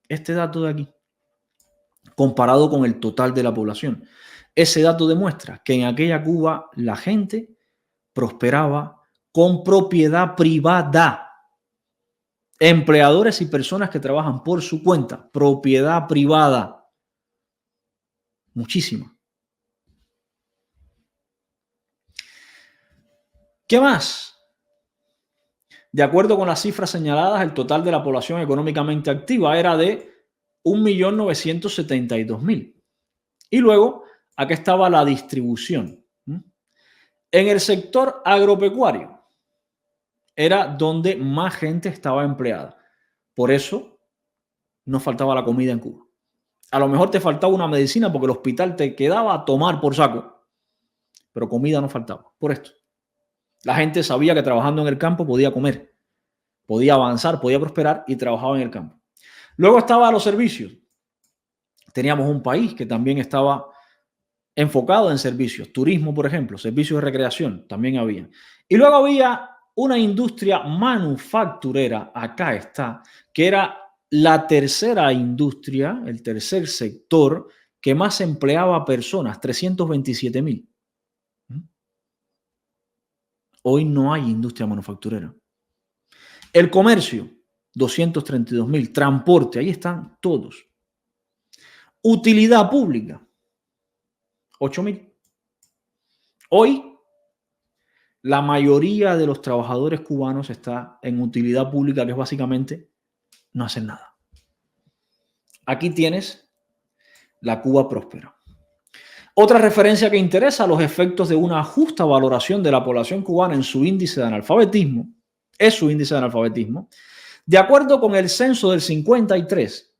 Este dato de aquí, comparado con el total de la población. Ese dato demuestra que en aquella Cuba la gente prosperaba con propiedad privada. Empleadores y personas que trabajan por su cuenta, propiedad privada. Muchísima. ¿Qué más? De acuerdo con las cifras señaladas, el total de la población económicamente activa era de 1.972.000. Y luego, aquí estaba la distribución. En el sector agropecuario era donde más gente estaba empleada. Por eso no faltaba la comida en Cuba. A lo mejor te faltaba una medicina porque el hospital te quedaba a tomar por saco, pero comida no faltaba. Por esto. La gente sabía que trabajando en el campo podía comer, podía avanzar, podía prosperar y trabajaba en el campo. Luego estaban los servicios. Teníamos un país que también estaba enfocado en servicios. Turismo, por ejemplo, servicios de recreación también había. Y luego había una industria manufacturera, acá está, que era la tercera industria, el tercer sector que más empleaba personas, 327,000. Hoy no hay industria manufacturera. El comercio, 232,000. Transporte, ahí están todos. Utilidad pública, 8,000. Hoy, la mayoría de los trabajadores cubanos está en utilidad pública, que es básicamente no hacen nada. Aquí tienes la Cuba próspera. Otra referencia que interesa, los efectos de una justa valoración de la población cubana en su índice de analfabetismo, es su índice de analfabetismo. De acuerdo con el censo del 53,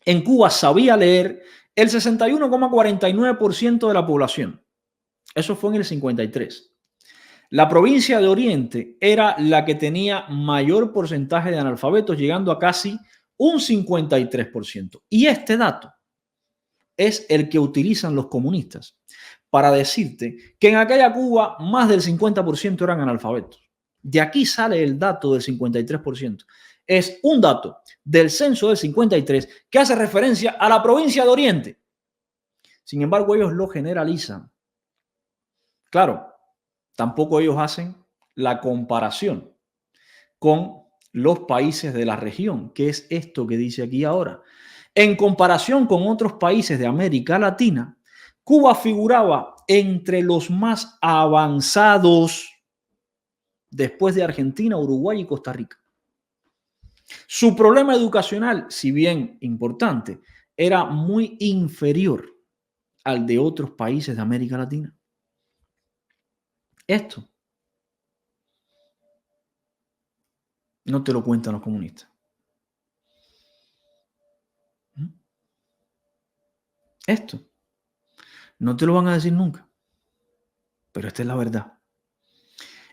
en Cuba sabía leer el 61,49% de la población. Eso fue en el 53. La provincia de Oriente era la que tenía mayor porcentaje de analfabetos, llegando a casi un 53%. Y este dato es el que utilizan los comunistas para decirte que en aquella Cuba más del 50% eran analfabetos. De aquí sale el dato del 53%. Es un dato del censo del 53 que hace referencia a la provincia de Oriente. Sin embargo, ellos lo generalizan. Claro, tampoco ellos hacen la comparación con los países de la región, que es esto que dice aquí ahora. En comparación con otros países de América Latina, Cuba figuraba entre los más avanzados después de Argentina, Uruguay y Costa Rica. Su problema educacional, si bien importante, era muy inferior al de otros países de América Latina. Esto no te lo cuentan los comunistas. Esto no te lo van a decir nunca, pero esta es la verdad.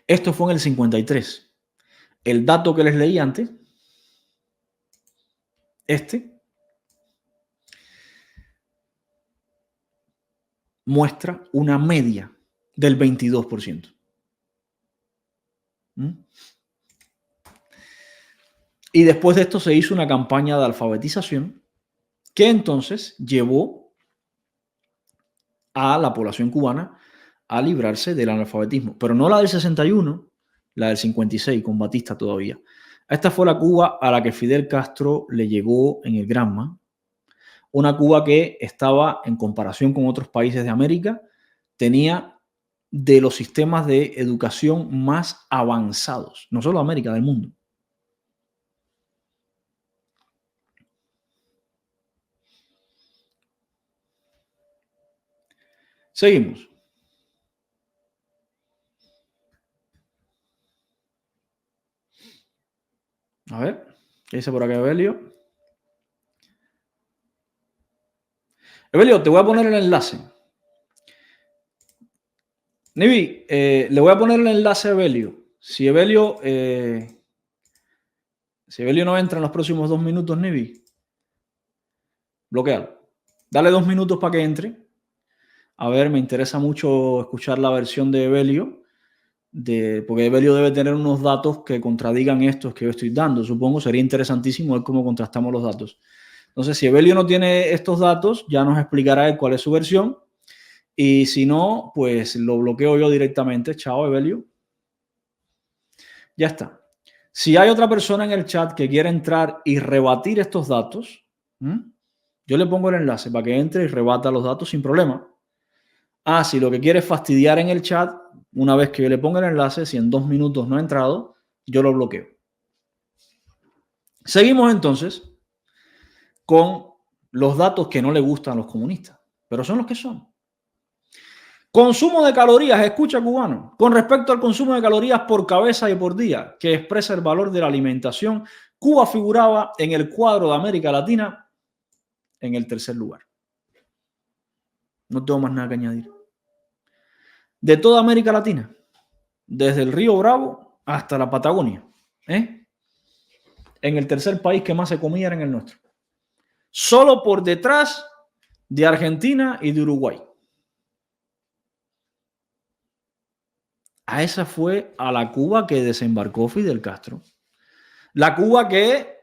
Esto fue en el 53. El dato que les leí antes, muestra una media del 22%. Y después de esto se hizo una campaña de alfabetización que entonces llevó a la población cubana a librarse del analfabetismo, pero no la del 61, la del 56, con Batista todavía. Esta fue la Cuba a la que Fidel Castro le llegó en el Granma, una Cuba que estaba, en comparación con otros países de América, tenía de los sistemas de educación más avanzados, no solo de América, del mundo. Seguimos. A ver, ¿qué dice por acá Evelio? Evelio, te voy a poner el enlace. Nivi, le voy a poner el enlace a Evelio. Si Evelio no entra en los próximos 2 minutos, Nivi, bloquealo. Dale 2 minutos para que entre. A ver, me interesa mucho escuchar la versión de Evelio, porque Evelio debe tener unos datos que contradigan estos que yo estoy dando. Supongo sería interesantísimo ver cómo contrastamos los datos. Entonces, si Evelio no tiene estos datos, ya nos explicará él cuál es su versión. Y si no, pues lo bloqueo yo directamente. Chao, Evelio. Ya está. Si hay otra persona en el chat que quiera entrar y rebatir estos datos, yo le pongo el enlace para que entre y rebata los datos sin problema. Si lo que quiere es fastidiar en el chat, una vez que yo le ponga el enlace, si en 2 minutos no ha entrado, yo lo bloqueo. Seguimos entonces con los datos que no le gustan a los comunistas, pero son los que son. Consumo de calorías, escucha cubano, con respecto al consumo de calorías por cabeza y por día, que expresa el valor de la alimentación, Cuba figuraba en el cuadro de América Latina en el 3er lugar. No tengo más nada que añadir. De toda América Latina, desde el Río Bravo hasta la Patagonia, en el 3er país que más se comía era en el nuestro. Solo por detrás de Argentina y de Uruguay. A esa fue a la Cuba que desembarcó Fidel Castro. La Cuba que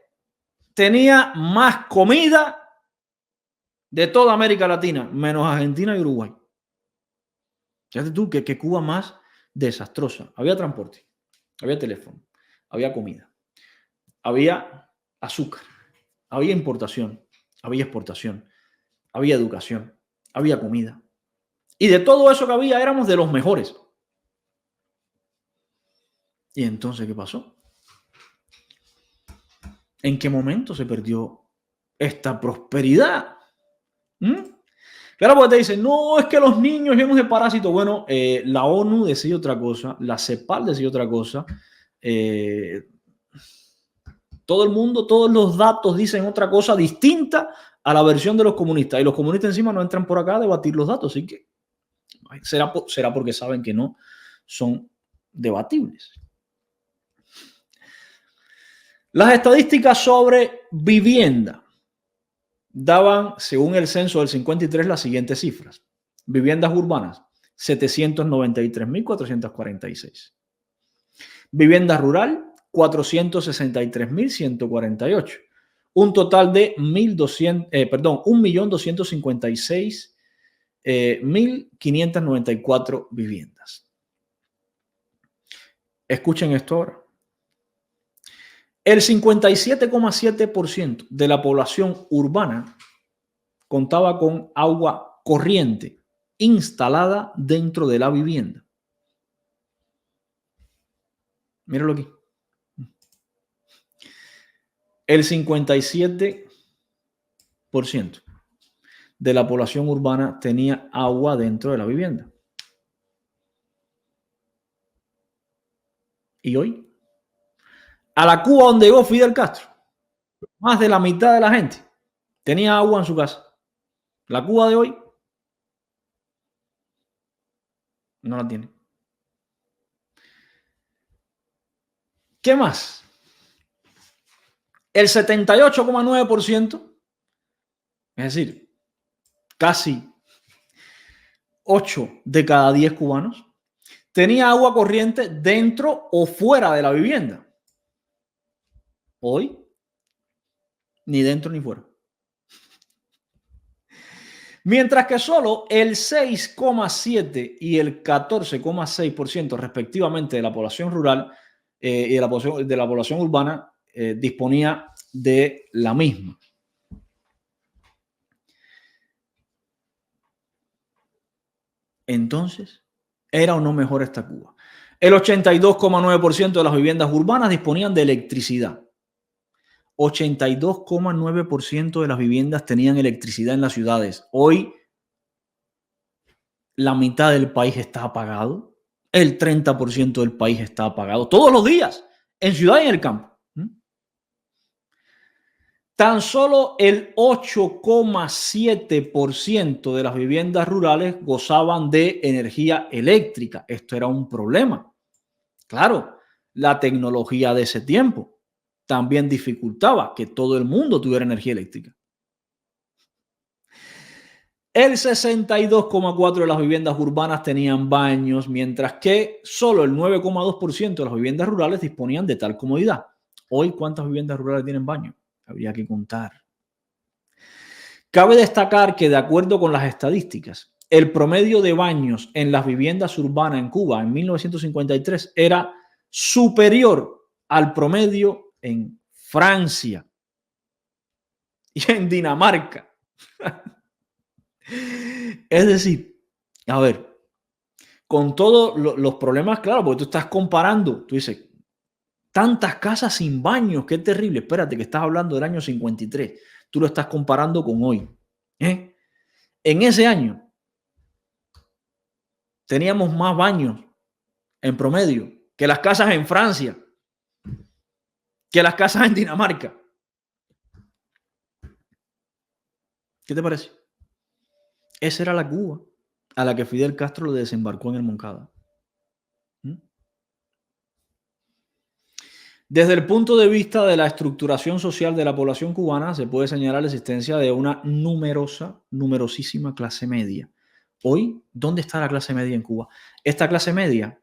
tenía más comida de toda América Latina, menos Argentina y Uruguay. Fíjate tú que Cuba más desastrosa. Había transporte, había teléfono, había comida, había azúcar, había importación, había exportación, había educación, había comida. Y de todo eso que había éramos de los mejores. ¿Y entonces qué pasó? ¿En qué momento se perdió esta prosperidad? Claro, porque te dicen, no, es que los niños llenos de parásitos. Bueno, la ONU decía otra cosa, la CEPAL decía otra cosa. Todo el mundo, todos los datos dicen otra cosa distinta a la versión de los comunistas. Y los comunistas encima no entran por acá a debatir los datos. Así que será porque saben que no son debatibles. Las estadísticas sobre vivienda daban, según el censo del 53, las siguientes cifras. Viviendas urbanas, 793.446. Vivienda rural, 463.148. Un total de 1.256.594 viviendas. Escuchen esto ahora. El 57,7% de la población urbana contaba con agua corriente instalada dentro de la vivienda. Míralo aquí. El 57% de la población urbana tenía agua dentro de la vivienda. ¿Y hoy? A la Cuba donde llegó Fidel Castro, más de la mitad de la gente tenía agua en su casa. La Cuba de hoy no la tiene. ¿Qué más? El 78,9%, es decir, casi 8 de cada 10 cubanos, tenía agua corriente dentro o fuera de la vivienda. Hoy, ni dentro ni fuera. Mientras que solo el 6,7 y el 14,6% respectivamente de la población rural y de la población urbana disponía de la misma. Entonces, ¿era o no mejor esta Cuba? El 82,9% de las viviendas urbanas disponían de electricidad. 82,9% de las viviendas tenían electricidad en las ciudades. Hoy, la mitad del país está apagado. El 30% del país está apagado. Todos los días, en ciudad y en el campo. Tan solo el 8,7% de las viviendas rurales gozaban de energía eléctrica. Esto era un problema. Claro, la tecnología de ese tiempo también dificultaba que todo el mundo tuviera energía eléctrica. El 62,4% de las viviendas urbanas tenían baños, mientras que solo el 9,2% de las viviendas rurales disponían de tal comodidad. Hoy, ¿cuántas viviendas rurales tienen baño? Habría que contar. Cabe destacar que, de acuerdo con las estadísticas, el promedio de baños en las viviendas urbanas en Cuba en 1953 era superior al promedio en Francia y en Dinamarca. Es decir, a ver, con todos los problemas, claro, porque tú estás comparando, tú dices, tantas casas sin baños, qué terrible. Espérate, que estás hablando del año 53. Tú lo estás comparando con hoy. En ese año teníamos más baños en promedio que las casas en Francia, que las casas en Dinamarca. ¿Qué te parece? Esa era la Cuba a la que Fidel Castro lo desembarcó en el Moncada. Desde el punto de vista de la estructuración social de la población cubana, se puede señalar la existencia de una numerosísima clase media. Hoy, ¿dónde está la clase media en Cuba? Esta clase media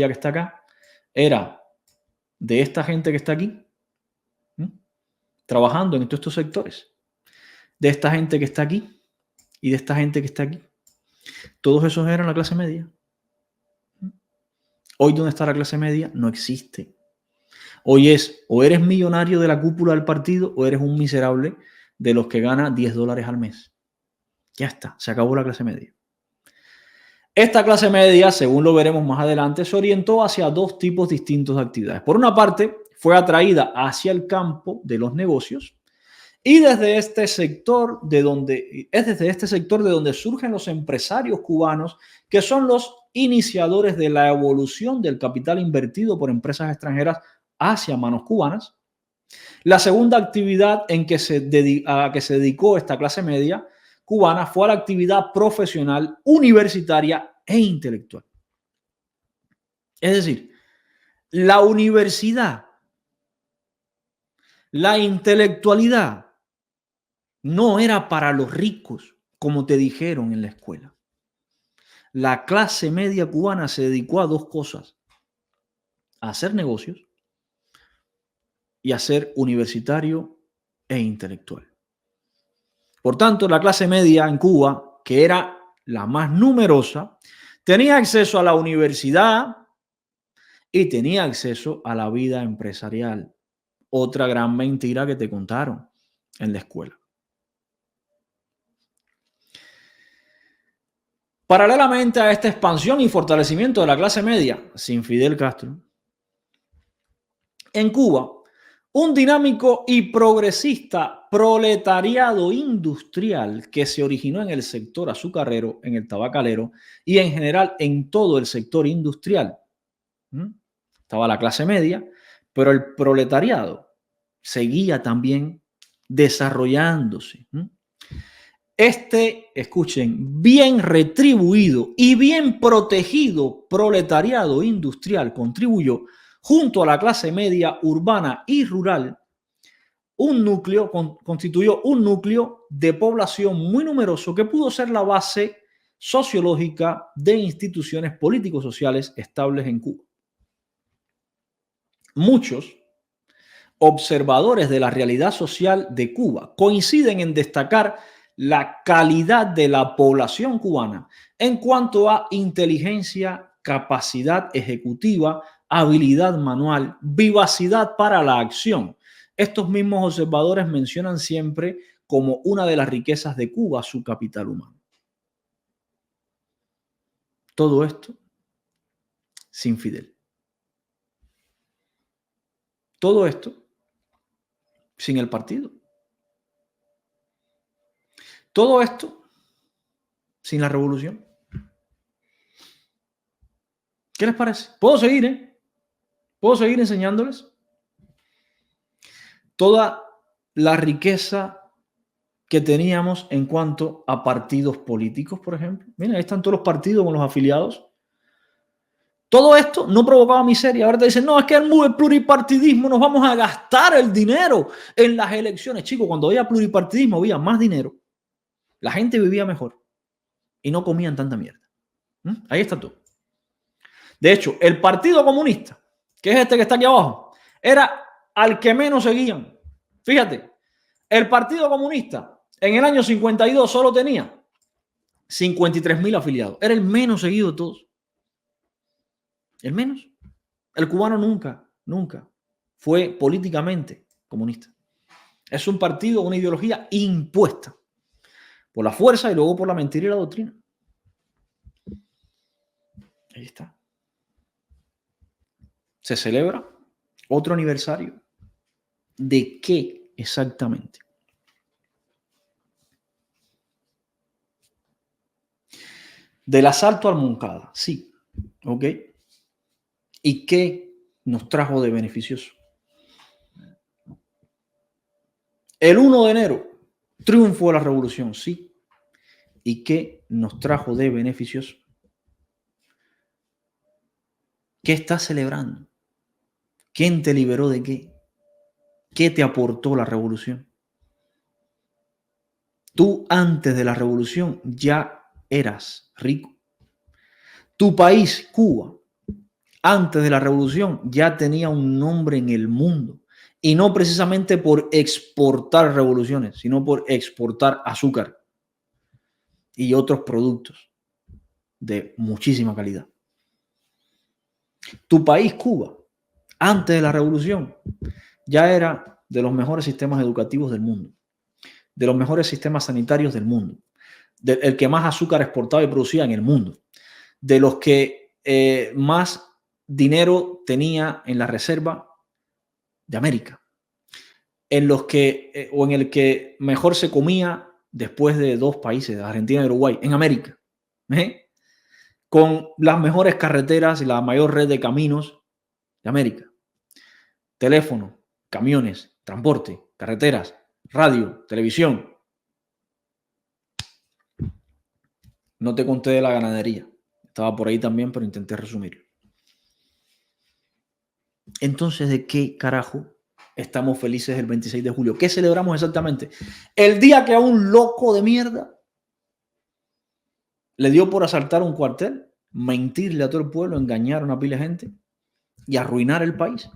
que está acá, era de esta gente que está aquí, trabajando en todos estos sectores, de esta gente que está aquí y de esta gente que está aquí. Todos esos eran la clase media. Hoy, ¿dónde está la clase media? No existe. Hoy es o eres millonario de la cúpula del partido o eres un miserable de los que gana $10 al mes. Ya está, se acabó la clase media. Esta clase media, según lo veremos más adelante, se orientó hacia dos tipos distintos de actividades. Por una parte, fue atraída hacia el campo de los negocios y es desde este sector de donde surgen los empresarios cubanos, que son los iniciadores de la evolución del capital invertido por empresas extranjeras hacia manos cubanas. La segunda actividad a que se dedicó esta clase media cubana fue a la actividad profesional, universitaria e intelectual. Es decir, la universidad, la intelectualidad no era para los ricos, como te dijeron en la escuela. La clase media cubana se dedicó a dos cosas: a hacer negocios y a ser universitario e intelectual. Por tanto, la clase media en Cuba, que era la más numerosa, tenía acceso a la universidad y tenía acceso a la vida empresarial. Otra gran mentira que te contaron en la escuela. Paralelamente a esta expansión y fortalecimiento de la clase media sin Fidel Castro, en Cuba, un dinámico y progresista proletariado industrial que se originó en el sector azucarero, en el tabacalero y en general en todo el sector industrial, Estaba la clase media, pero el proletariado seguía también desarrollándose. Este, escuchen, bien retribuido y bien protegido proletariado industrial contribuyó, junto a la clase media urbana y rural, constituyó un núcleo de población muy numeroso que pudo ser la base sociológica de instituciones político-sociales estables en Cuba. Muchos observadores de la realidad social de Cuba coinciden en destacar la calidad de la población cubana en cuanto a inteligencia, capacidad ejecutiva, habilidad manual, vivacidad para la acción. Estos mismos observadores mencionan siempre como una de las riquezas de Cuba su capital humano. Todo esto sin Fidel. Todo esto sin el partido. Todo esto sin la revolución. ¿Qué les parece? ¿Puedo seguir, ¿Puedo seguir enseñándoles? Toda la riqueza que teníamos en cuanto a partidos políticos, por ejemplo. Miren, ahí están todos los partidos con los afiliados. Todo esto no provocaba miseria. Ahora te dicen, no, es que el pluripartidismo, nos vamos a gastar el dinero en las elecciones. Chicos, cuando había pluripartidismo había más dinero. La gente vivía mejor y no comían tanta mierda. Ahí está todo. De hecho, el Partido Comunista, que es este que está aquí abajo, era al que menos seguían. Fíjate, el Partido Comunista en el año 52 solo tenía 53.000 afiliados. Era el menos seguido de todos. El menos. El cubano nunca fue políticamente comunista. Es un partido, una ideología impuesta por la fuerza y luego por la mentira y la doctrina. Ahí está. Se celebra otro aniversario. ¿De qué exactamente? Del asalto al Moncada, sí. ¿Ok? ¿Y qué nos trajo de beneficioso? El 1 de enero, triunfo de la revolución, sí. ¿Y qué nos trajo de beneficioso? ¿Qué estás celebrando? ¿Quién te liberó de qué? ¿Qué te aportó la revolución? Tú antes de la revolución ya eras rico. Tu país, Cuba, antes de la revolución ya tenía un nombre en el mundo. Y no precisamente por exportar revoluciones, sino por exportar azúcar y otros productos de muchísima calidad. Tu país, Cuba, antes de la revolución, ya era de los mejores sistemas educativos del mundo, de los mejores sistemas sanitarios del mundo, el que más azúcar exportaba y producía en el mundo, de los que más dinero tenía en la reserva de América, en los que o en el que mejor se comía después de dos países, Argentina y Uruguay, en América, con las mejores carreteras y la mayor red de caminos de América. Teléfono, camiones, transporte, carreteras, radio, televisión. No te conté de la ganadería. Estaba por ahí también, pero intenté resumirlo. Entonces, ¿de qué carajo estamos felices el 26 de julio? ¿Qué celebramos exactamente? El día que a un loco de mierda le dio por asaltar un cuartel, mentirle a todo el pueblo, engañar a una pila de gente y arruinar el país.